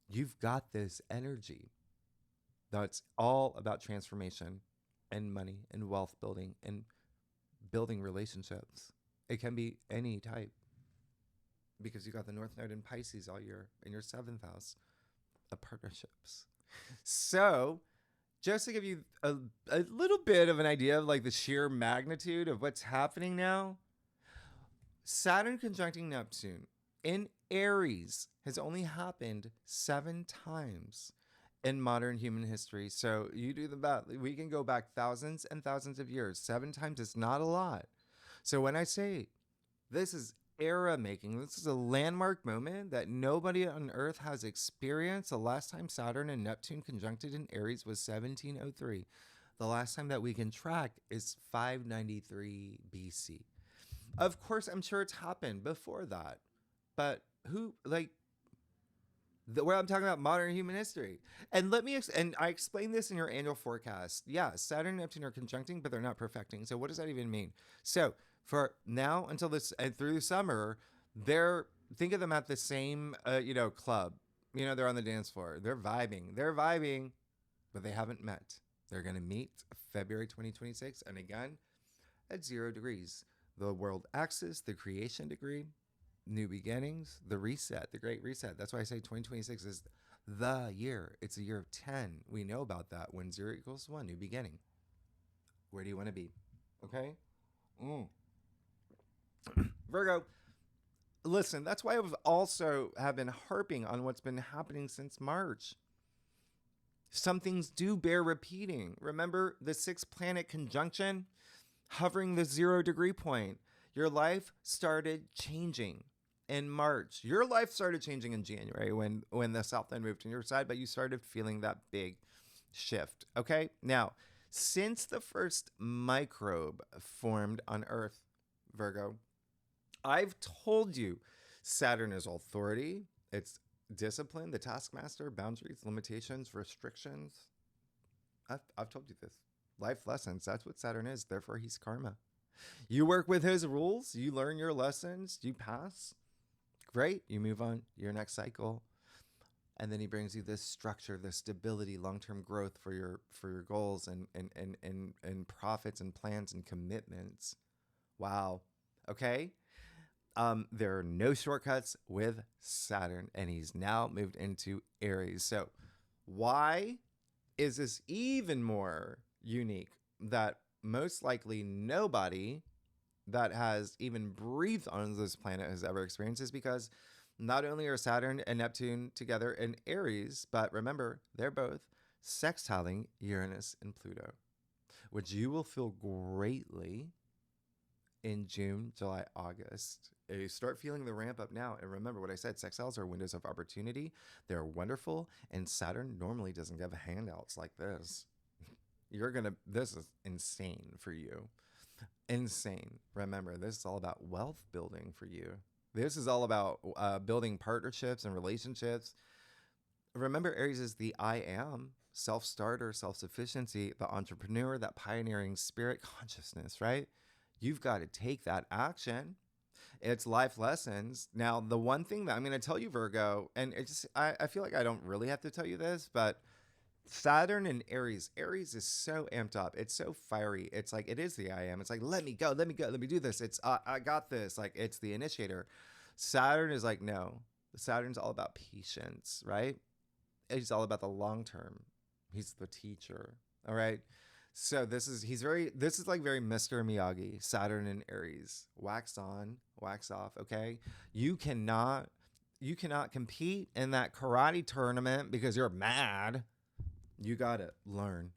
S1: You've got this energy that's all about transformation and money and wealth building and building relationships. It can be any type, because you got the North Node in Pisces all year in your 7th house of partnerships. So just to give you a little bit of an idea of like the sheer magnitude of what's happening now, Saturn conjuncting Neptune in Aries has only happened 7 times in modern human history. So you do the math. We can go back thousands and thousands of years. 7 times is not a lot. So when I say this is era making, this is a landmark moment that nobody on Earth has experienced. The last time Saturn and Neptune conjuncted in Aries was 1703. The last time that we can track is 593 BC. Of course, I'm sure it's happened before that, but who, like, where I'm talking about modern human history. And and I explained this in your annual forecast. Yeah, Saturn and Neptune are conjuncting, but they're not perfecting. So what does that even mean? So for now until this and through the summer, think of them at the same, club. They're on the dance floor. They're vibing, but they haven't met. They're going to meet February 2026. And again, at 0 degrees, the world axis, the creation degree, new beginnings, the reset, the great reset. That's why I say 2026 is the year. It's a year of 10. We know about that. When 0 equals 1, new beginning. Where do you want to be? Okay? Virgo, listen, that's why I've also have been harping on what's been happening since March. Some things do bear repeating. Remember the 6th planet conjunction? Hovering the 0 degree point. Your life started changing in March. Your life started changing in January when the South Node moved to your side, but you started feeling that big shift. Okay? Now, since the first microbe formed on Earth, Virgo, I've told you Saturn is authority. It's discipline, the taskmaster, boundaries, limitations, restrictions. I've told you this. Life lessons. That's what Saturn is. Therefore, he's karma. You work with his rules. You learn your lessons. You pass. Great. You move on your next cycle. And then he brings you this structure, this stability, long-term growth for your goals and profits and plans and commitments. Wow. Okay. There are no shortcuts with Saturn, and he's now moved into Aries. So why is this even more unique that most likely nobody that has even breathed on this planet has ever experienced? Is because not only are Saturn and Neptune together in Aries, but remember, they're both sextiling Uranus and Pluto, which you will feel greatly in June, July, August. You start feeling the ramp up now. And remember what I said, sextiles are windows of opportunity. They're wonderful. And Saturn normally doesn't give handouts like this. This is insane for you. Insane. Remember, this is all about wealth building for you. This is all about building partnerships and relationships. Remember, Aries is the I am, self-starter, self-sufficiency, the entrepreneur, that pioneering spirit consciousness, right? You've got to take that action. It's life lessons. Now, the one thing that I'm going to tell you, Virgo, and I feel like I don't really have to tell you this, but Saturn and Aries is so amped up. It's so fiery. It's like, it is the I am. It's like, let me go, let me go, let me do this. It's, I got this. Like, it's the initiator. Saturn is like, no. Saturn's all about patience, right? He's all about the long term. He's the teacher. All right. So this is like very Mr. Miyagi, Saturn and Aries. Wax on, wax off. Okay. You cannot compete in that karate tournament because you're mad. You gotta learn.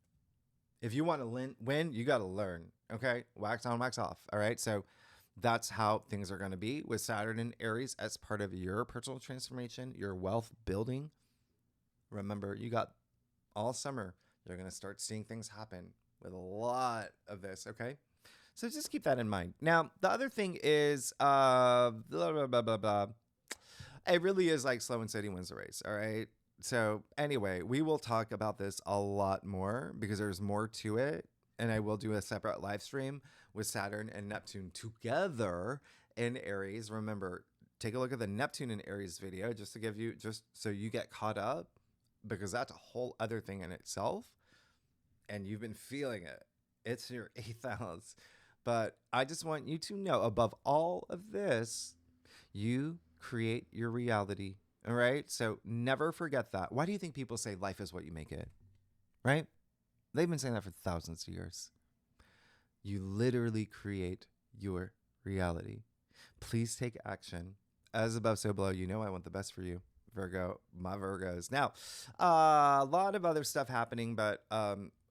S1: If you want to win, you gotta learn. Okay. Wax on, wax off. All right. So that's how things are going to be with Saturn and Aries as part of your personal transformation, your wealth building. Remember, you got all summer. You're going to start seeing things happen with a lot of this, okay? So just keep that in mind. Now, the other thing is, blah, blah, blah, blah, blah. It really is like slow and steady wins the race, all right? So anyway, we will talk about this a lot more because there's more to it. And I will do a separate live stream with Saturn and Neptune together in Aries. Remember, take a look at the Neptune and Aries video just to give you, just so you get caught up, because that's a whole other thing in itself. And you've been feeling it. It's your 8th house. But I just want you to know, above all of this, you create your reality. All right? So never forget that. Why do you think people say life is what you make it? Right? They've been saying that for thousands of years. You literally create your reality. Please take action. As above, so below. You know I want the best for you, Virgo, my Virgos. Now, a lot of other stuff happening, but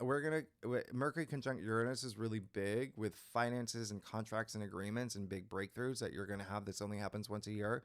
S1: Mercury conjunct Uranus is really big with finances and contracts and agreements and big breakthroughs that you're going to have. This only happens once a year.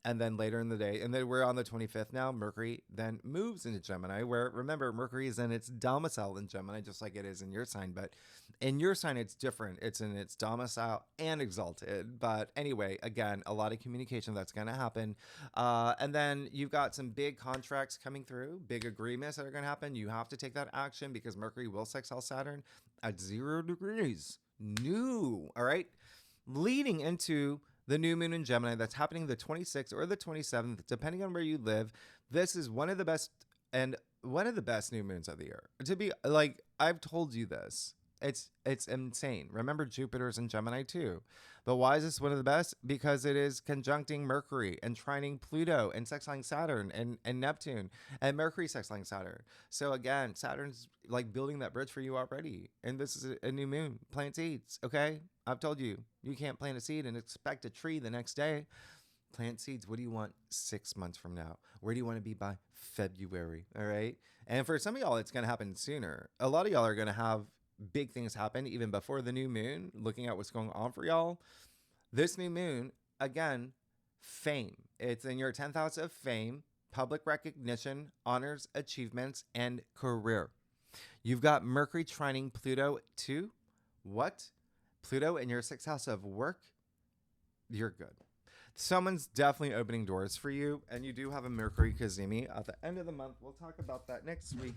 S1: And then later in the day, and then we're on the 25th now, Mercury then moves into Gemini, where, remember, Mercury is in its domicile in Gemini, just like it is in your sign. But in your sign, it's different. It's in its domicile and exalted. But anyway, again, a lot of communication that's going to happen. And then you've got some big contracts coming through, big agreements that are going to happen. You have to take that action because Mercury will sextile Saturn at 0 degrees. New, all right? Leading into the new moon in Gemini that's happening the 26th or the 27th, depending on where you live. This is one of the best new moons of the year. To be like, I've told you this. It's insane. Remember, Jupiter's in Gemini too. But why is this one of the best? Because it is conjuncting Mercury and trining Pluto and sextiling Saturn and Neptune, and Mercury sextiling Saturn. So again, Saturn's like building that bridge for you already. And this is a new moon. Plant seeds, okay? I've told you, you can't plant a seed and expect a tree the next day. Plant seeds. What do you want 6 months from now? Where do you want to be by February? All right. And for some of y'all, it's going to happen sooner. A lot of y'all are going to have big things happen even before the new moon, looking at what's going on for y'all. This new moon, again, fame. It's in your 10th house of fame, public recognition, honors, achievements, and career. You've got Mercury trining Pluto to what? Pluto in your 6th house of work. You're good. Someone's definitely opening doors for you, and you do have a Mercury Kazemi at the end of the month. We'll talk about that next week.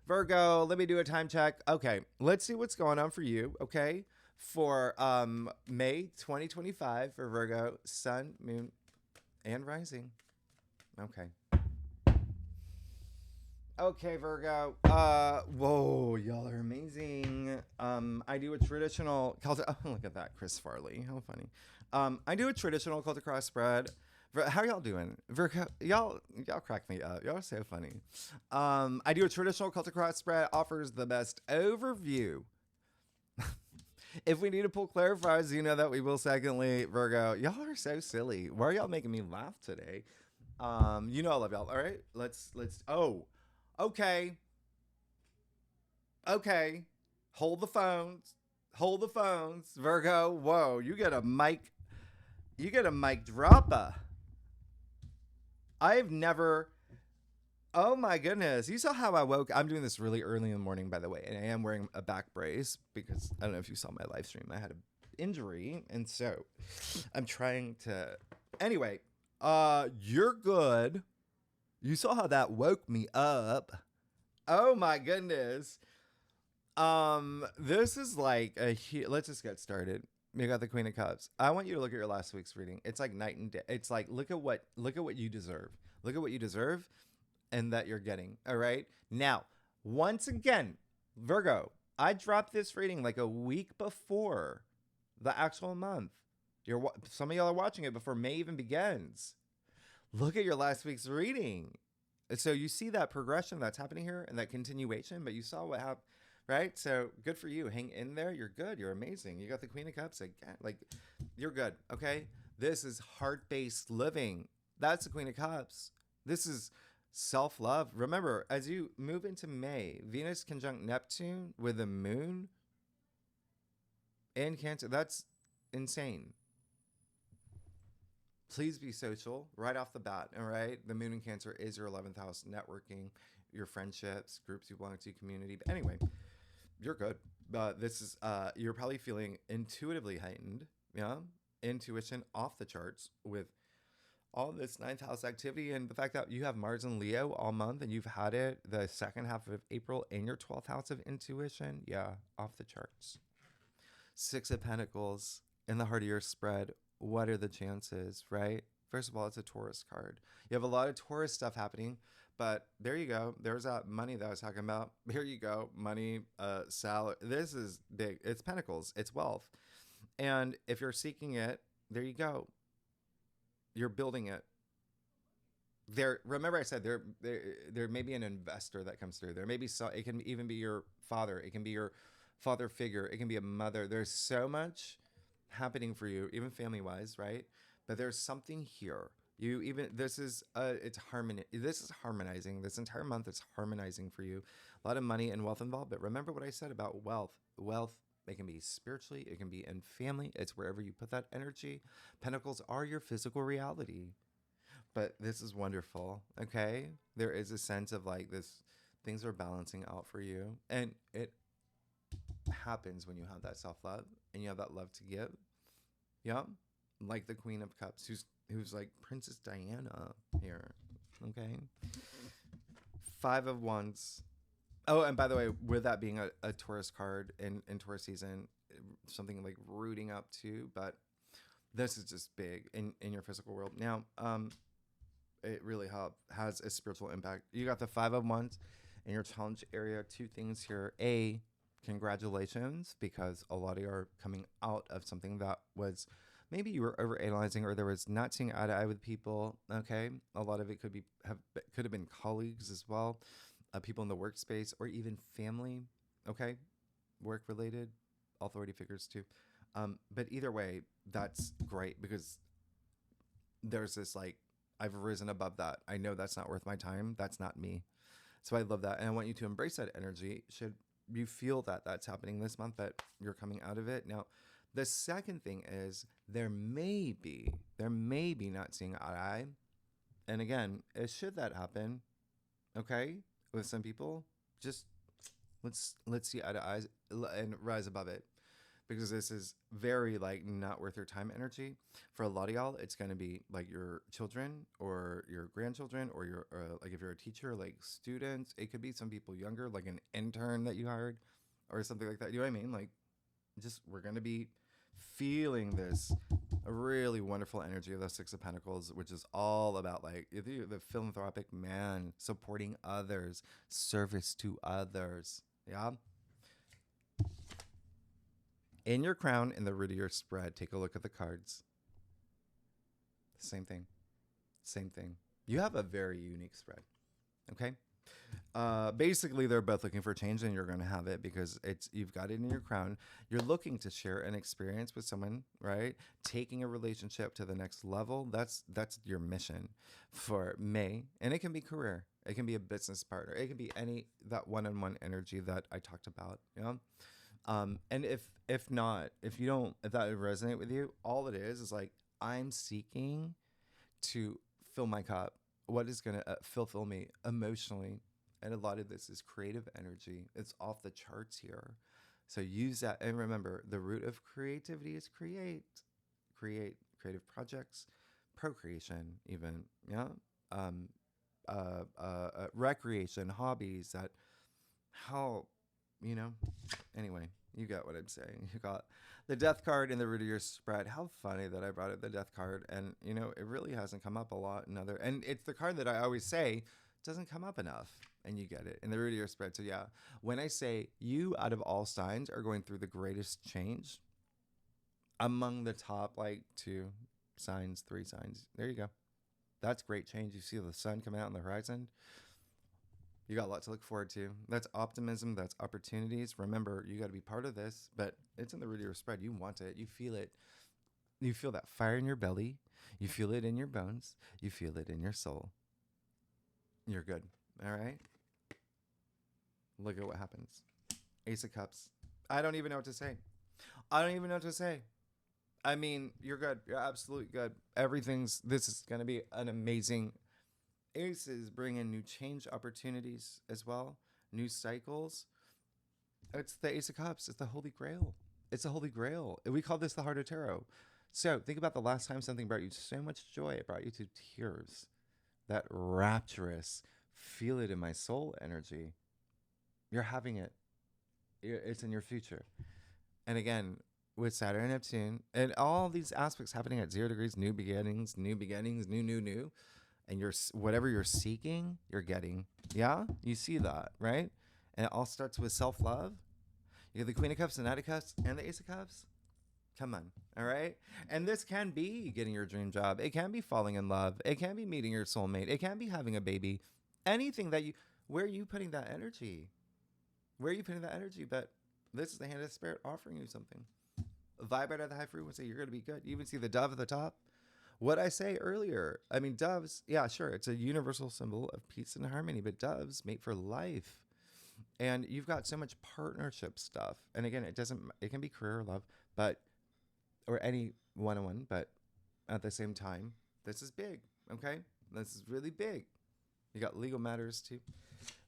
S1: Virgo, let me do a time check. Okay, let's see what's going on for you, okay? For May 2025 for Virgo, Sun, Moon, and Rising. Okay. Okay, Virgo. Whoa, y'all are amazing. I do a traditional Celtic. Oh, look at that, Chris Farley. How funny. I do a traditional Celtic cross spread. How y'all doing? Virgo, y'all crack me up. Y'all are so funny. I do a traditional Celtic cross spread, offers the best overview. If we need to pull clarifiers, you know that we will. Secondly, Virgo, y'all are so silly. Why are y'all making me laugh today? You know I love y'all. All right, let's. Oh, okay. Hold the phones, Virgo. Whoa, you get a mic dropper. I've never. Oh my goodness. You saw how I woke. I'm doing this really early in the morning, by the way. And I am wearing a back brace because I don't know if you saw my live stream. I had an injury. And so I'm trying to Anyway, you're good. You saw how that woke me up. Oh my goodness. This is like let's just get started. You got the Queen of Cups. I want you to look at your last week's reading. It's like night and day. It's like look at what you deserve. Look at what you deserve and that you're getting. All right. Now, once again, Virgo, I dropped this reading like a week before the actual month. Some of y'all are watching it before May even begins. Look at your last week's reading. So you see that progression that's happening here and that continuation, but you saw what happened, right? So good for you. Hang in there. You're good. You're amazing. You got the Queen of Cups again. Like, you're good. Okay. This is heart-based living. That's the Queen of Cups. This is self-love. Remember, as you move into May, Venus conjunct Neptune with the moon in Cancer. That's insane. Please be social right off the bat. All right. The moon in Cancer is your 11th house, networking, your friendships, groups you belong to, community. But anyway, you're good. This is, you're probably feeling intuitively heightened. Yeah. Intuition off the charts with all this 9th house activity and the fact that you have Mars and Leo all month and you've had it the second half of April in your 12th house of intuition. Yeah. Off the charts. 6 of Pentacles in the heart of your spread. What are the chances, right? First of all, it's a Taurus card. You have a lot of Taurus stuff happening, but there you go. There's that money that I was talking about. Here you go. Money, salary. This is big. It's Pentacles. It's wealth. And if you're seeking it, there you go. You're building it. Remember I said there may be an investor that comes through. There may be it can even be your father. It can be your father figure. It can be a mother. There's so much happening for you, even family wise, right? But there's something here. It's harmony. This is harmonizing. This entire month is harmonizing for you. A lot of money and wealth involved. But remember what I said about wealth. Wealth, it can be spiritually, it can be in family. It's wherever you put that energy. Pentacles are your physical reality. But this is wonderful. Okay. There is a sense of like this, things are balancing out for you. And it happens when you have that self-love and you have that love to give. Yeah. Like the Queen of Cups, who's like Princess Diana here. Okay. 5 of Wands. Oh, and by the way, with that being a Taurus card in Taurus season, something like rooting up to, but this is just big in your physical world. Now, it really has a spiritual impact. You got the 5 of Wands in your challenge area. 2 things here. Congratulations, because a lot of you are coming out of something that was maybe you were overanalyzing or there was not seeing eye to eye with people. Okay. A lot of it could have been colleagues as well, people in the workspace or even family. Okay. Work related, authority figures too. But either way, that's great because there's this like, I've risen above that. I know that's not worth my time. That's not me. So I love that. And I want you to embrace that energy. Should you feel that that's happening this month, that you're coming out of it. Now, the second thing is there may be not seeing eye to eye. And again, should that happen, okay, with some people, just let's see eye to eye and rise above it. Because this is very like not worth your time energy. For a lot of y'all, it's going to be like your children or your grandchildren or your like if you're a teacher, like students. It could be some people younger, like an intern that you hired or something like that. You know what I mean? Like just we're going to be feeling this really wonderful energy of the 6 of Pentacles, which is all about like the philanthropic man, supporting others, service to others. Yeah. In your crown, in the root of your spread, take a look at the cards. Same thing. Same thing. You have a very unique spread. Okay? Basically, they're both looking for change, and you're going to have it because you've got it in your crown. You're looking to share an experience with someone, right? Taking a relationship to the next level. That's your mission for May. And it can be career. It can be a business partner. It can be that one-on-one energy that I talked about, you know? And if that would resonate with you, all it is like, I'm seeking to fill my cup. What is going to fulfill me emotionally? And a lot of this is creative energy. It's off the charts here. So use that. And remember, the root of creativity is creative projects, procreation, even, yeah, um, recreation, hobbies that help, you know. Anyway, you got what I'm saying. You got the death card in the root of your spread. How funny that I brought up the death card, and you know it really hasn't come up a lot in other. And it's the card that I always say doesn't come up enough, and you get it in the root of your spread. So yeah, when I say you out of all signs are going through the greatest change, among the top like 2 signs, 3 signs, there you go. That's great change. You see the sun coming out on the horizon. You got a lot to look forward to. That's optimism. That's opportunities. Remember, you got to be part of this, but it's in the root of your spread. You want it. You feel it. You feel that fire in your belly. You feel it in your bones. You feel it in your soul. You're good. All right? Look at what happens. Ace of Cups. I don't even know what to say. I don't even know what to say. I mean, you're good. You're absolutely good. This is going to be an amazing. Aces bring in new change opportunities as well, new cycles. It's the Ace of Cups. It's the Holy Grail. It's the Holy Grail. We call this the Heart of Tarot. So think about the last time something brought you so much joy. It brought you to tears. That rapturous, feel it in my soul energy. You're having it. It's in your future. And again, with Saturn and Neptune and all these aspects happening at 0 degrees, new beginnings, new. And whatever you're seeking, you're getting. Yeah? You see that, right? And it all starts with self-love. You get the Queen of Cups, the Knight of Cups, and the Ace of Cups. Come on, all right? And this can be getting your dream job. It can be falling in love. It can be meeting your soulmate. It can be having a baby. Anything that where are you putting that energy? Where are you putting that energy? But this is the hand of the spirit offering you something. Vibrate at the high frequency. You're going to be good. You even see the dove at the top. What I say earlier, I mean, doves, yeah, sure, it's a universal symbol of peace and harmony, but doves mate for life. And you've got so much partnership stuff. And again, it can be career or love, or any one-on-one, but at the same time, this is big, okay? This is really big. You got legal matters too.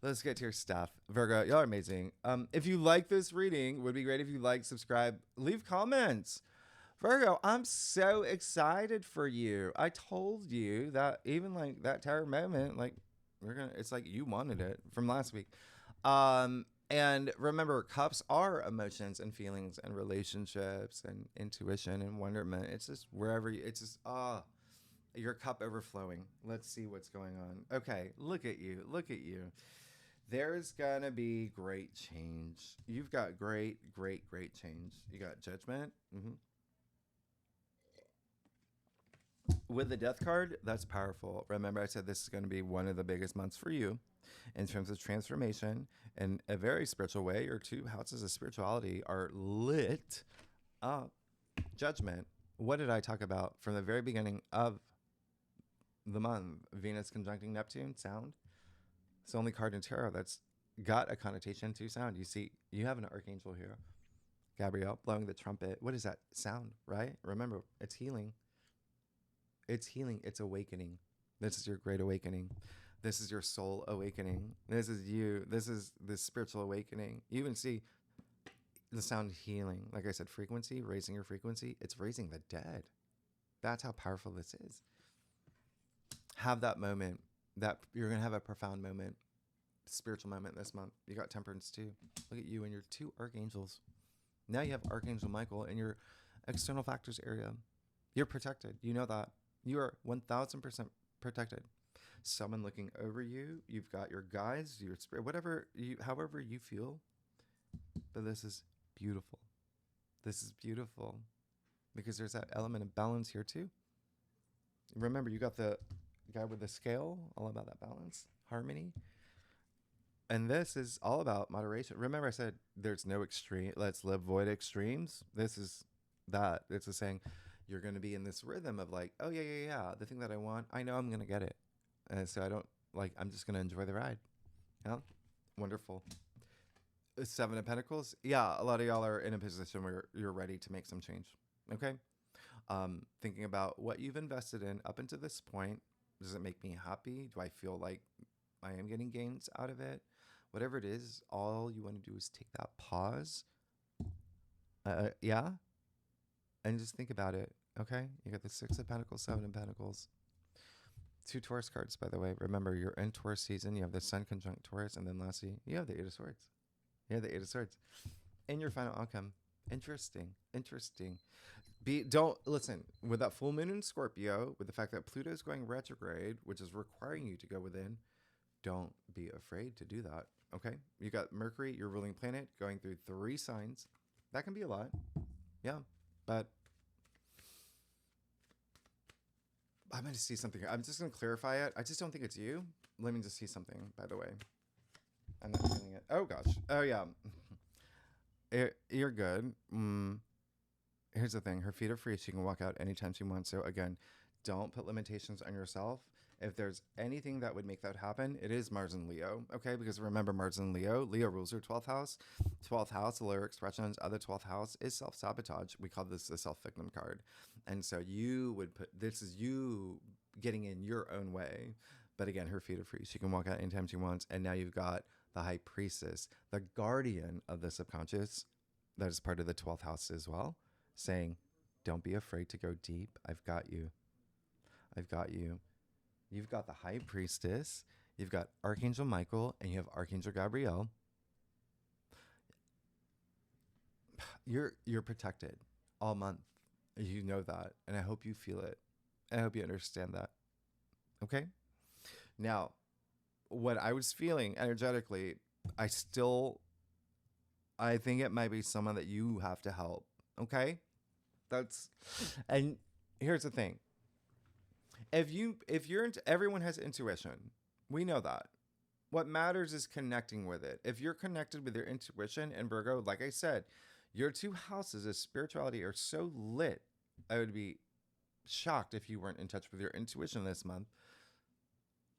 S1: Let's get to your stuff. Virgo, y'all are amazing. If you like this reading, it would be great if you like, subscribe, leave comments. Virgo, I'm so excited for you. I told you that even like that tarot moment, like it's like you wanted it from last week. And remember, cups are emotions and feelings and relationships and intuition and wonderment. It's just it's just, your cup overflowing. Let's see what's going on. Okay, look at you. There's gonna be great change. You've got great change. You got judgment. With the death card, that's powerful. Remember, I said this is going to be one of the biggest months for you in terms of transformation in a very spiritual way. Your 2 houses of spirituality are lit up. Judgment. What did I talk about from the very beginning of the month? Venus conjuncting Neptune, sound. It's the only card in tarot that's got a connotation to sound. You see, you have an archangel here. Gabrielle blowing the trumpet. What is that? Sound, right? Remember, it's healing. It's healing. It's awakening. This is your great awakening. This is your soul awakening. This is you. This is the spiritual awakening. You even see the sound healing. Like I said, frequency, raising your frequency. It's raising the dead. That's how powerful this is. Have that moment. That you're going to have a profound moment, spiritual moment this month. You got Temperance too. Look at you and your 2 archangels. Now you have Archangel Michael in your external factors area. You're protected. You know that. You are 1000% protected. Someone looking over you. You've got your guides, your spirit, however you feel. But this is beautiful. This is beautiful because there's that element of balance here too. Remember, you got the guy with the scale, all about that balance, harmony. And this is all about moderation. Remember, I said there's no extreme. Let's live void extremes. This is that. It's a saying. You're going to be in this rhythm of like, oh, yeah. The thing that I want, I know I'm going to get it. And so I'm just going to enjoy the ride. Yeah. Wonderful. 7 of Pentacles. Yeah. A lot of y'all are in a position where you're ready to make some change. Okay. Thinking about what you've invested in up until this point. Does it make me happy? Do I feel like I am getting gains out of it? Whatever it is, all you want to do is take that pause. Yeah. And just think about it. Okay, you got the Six of Pentacles, Seven of Pentacles. Two Taurus cards, by the way. Remember, you're in Taurus season. You have the Sun conjunct Taurus, and then lastly, you have the Eight of Swords. You have the Eight of Swords. And your final outcome. Interesting. Interesting. Don't listen with that full moon in Scorpio, with the fact that Pluto is going retrograde, which is requiring you to go within. Don't be afraid to do that. Okay, you got Mercury, your ruling planet, going through 3 signs. That can be a lot. Yeah, but I'm going to see something. I'm just going to clarify it. I just don't think it's you. Let me just see something, by the way. I'm not feeling it. Oh, gosh. Oh, yeah. You're good. Here's the thing. Her feet are free. She can walk out anytime she wants. So, again, don't put limitations on yourself. If there's anything that would make that happen, it is Mars and Leo. Okay? Because remember, Mars and Leo rules your 12th house. 12th house, the lower expressions of the 12th house is self-sabotage. We call this the self-victim card. And so you would put, this is you getting in your own way. But again, her feet are free. She can walk out anytime she wants. And now you've got the High Priestess, the guardian of the subconscious, that is part of the 12th house as well, saying, don't be afraid to go deep. I've got you. I've got you. You've got the High Priestess. You've got Archangel Michael, and you have Archangel Gabriel. You're protected all month. You know that, and I hope you feel it. I hope you understand that. Okay? Now, what I was feeling energetically, I think it might be someone that you have to help. Okay? And here's the thing. If you're into, everyone has intuition. We know that. What matters is connecting with it. If you're connected with your intuition, and Virgo, like I said, your 2 houses of spirituality are so lit. I would be shocked if you weren't in touch with your intuition this month.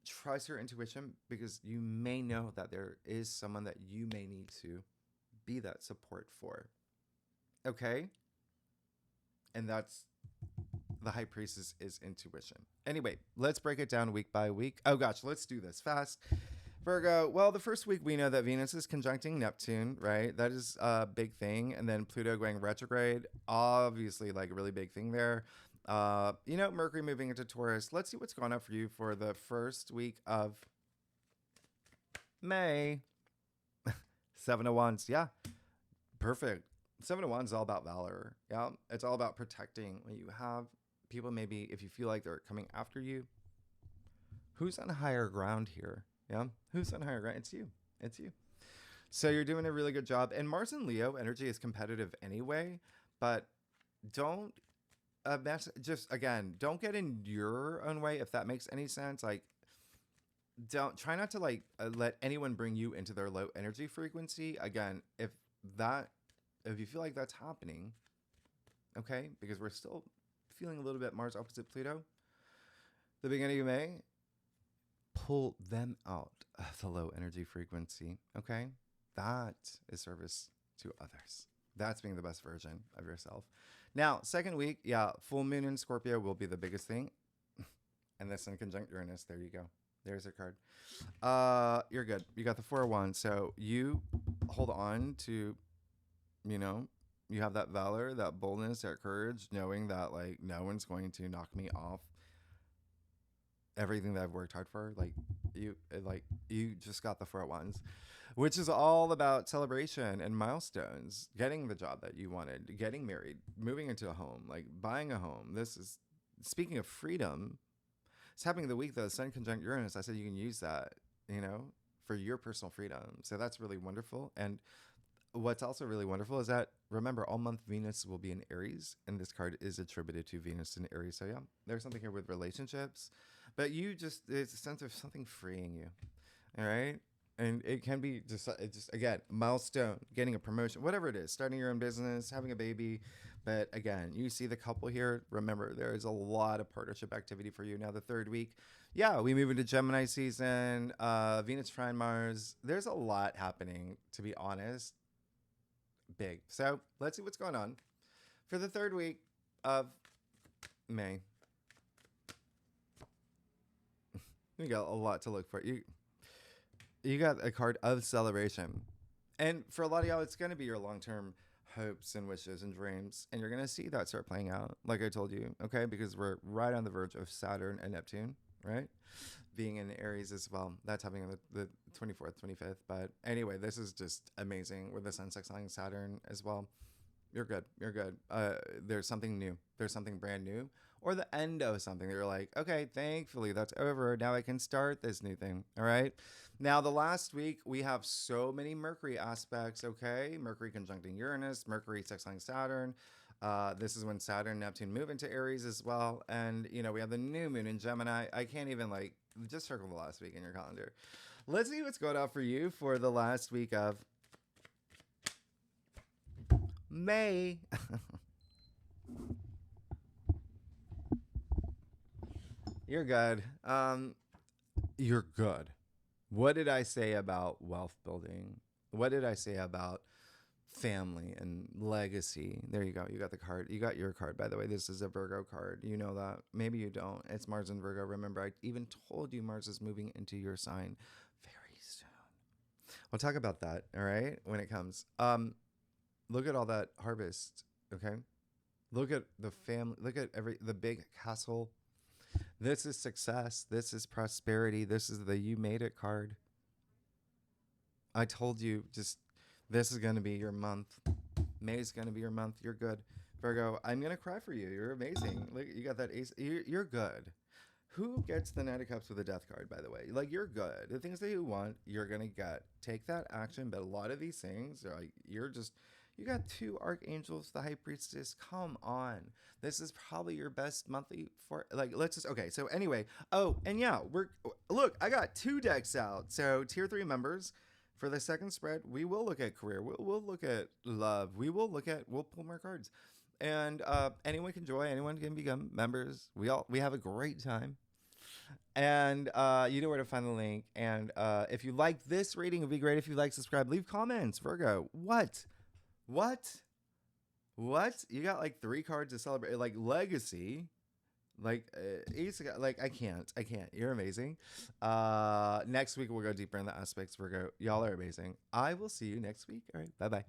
S1: Trust your intuition, because you may know that there is someone that you may need to be that support for. Okay? And that's the High Priestess is intuition. Anyway, let's break it down week by week. Oh gosh, let's do this fast. Virgo, well, the first week we know that Venus is conjuncting Neptune, right? That is a big thing. And then Pluto going retrograde, obviously like a really big thing there. Mercury moving into Taurus. Let's see what's going on for you for the first week of May. 7 of Wands. Yeah, perfect. 7 of Wands is all about valor. Yeah, it's all about protecting what you have. People, maybe if you feel like they're coming after you, who's on higher ground here? Yeah, who's on higher ground? It's you. It's you. So you're doing a really good job. And Mars and Leo energy is competitive anyway, but don't don't get in your own way, if that makes any sense. Like, don't try not to let anyone bring you into their low energy frequency. Again, if you feel like that's happening, okay, because we're still feeling a little bit Mars opposite Pluto, the beginning of May, pull them out of the low energy frequency, okay? That is service to others. That's being the best version of yourself. Now, second week, yeah, full moon in Scorpio will be the biggest thing. And the Sun conjunct Uranus, there you go. There's a card. You're good. You got the 4 of Wands. So you hold on to, you have that valor, that boldness, that courage, knowing that no one's going to knock me off everything that I've worked hard for. You just got the 4 of Wands, which is all about celebration and milestones, getting the job that you wanted, getting married, moving into a home, buying a home. This is, speaking of freedom, it's happening the week that the Sun conjunct Uranus. I said you can use that, for your personal freedom. So that's really wonderful. And what's also really wonderful is that, remember, all month Venus will be in Aries, and this card is attributed to Venus in Aries. So yeah, there's something here with relationships, but there's a sense of something freeing you. All right. And it can be just again, milestone, getting a promotion, whatever it is, starting your own business, having a baby. But again, you see the couple here. Remember, there is a lot of partnership activity for you. Now, the third week, yeah, we move into Gemini season, Venus trine Mars. There's a lot happening, to be honest. Big. So let's see what's going on for the third week of May. We got a lot to look for. You got a card of celebration. And for a lot of y'all, it's going to be your long-term hopes and wishes and dreams. And you're going to see that start playing out, like I told you, okay? Because we're right on the verge of Saturn and Neptune, right? Being in Aries as well. That's happening on the 24th, 25th. But anyway, this is just amazing with the sun sextiling Saturn as well. You're good. You're good. There's something new. There's something brand new, or the end of something that you're like, okay, thankfully that's over. Now I can start this new thing. All right. Now, the last week, we have so many Mercury aspects. Okay. Mercury conjuncting Uranus, Mercury sextiling Saturn. This is when Saturn and Neptune move into Aries as well. And, you know, we have the new moon in Gemini. I can't even just circle the last week in your calendar. Let's see what's going on for you for the last week of May. You're good. You're good. What did I say about wealth building? What did I say about family and legacy? There you go. You got the card. You got your card, by the way. This is a Virgo card. You know that. Maybe you don't. It's Mars and Virgo. Remember, I even told you Mars is moving into your sign very soon. We'll talk about that, all right, when it comes. Look at all that harvest, okay? Look at the family. Look at the big castle. This is success. This is prosperity. This is the you made it card. I told you, just this is going to be your month. May is going to be your month. You're good. Virgo, I'm going to cry for you. You're amazing. Look, you got that ace. You're good. Who gets the Knight of Cups with a death card, by the way? Like, you're good. The things that you want, you're going to get. Take that action. But a lot of these things are like, you got two archangels, the high priestess. Come on. This is probably your best monthly okay. So anyway, and yeah, look, I got 2 decks out. So tier 3 members for the second spread, we will look at career. We'll look at love. We'll pull more cards. And anyone can join, anyone can become members. We have a great time. And you know where to find the link. And if you like this reading, it'd be great if you subscribe, leave comments. Virgo, what? You got like 3 cards to celebrate, like legacy, I can't. You're amazing. Next week we'll go deeper in the aspects. Virgo, y'all are amazing. I will see you next week. All right, bye.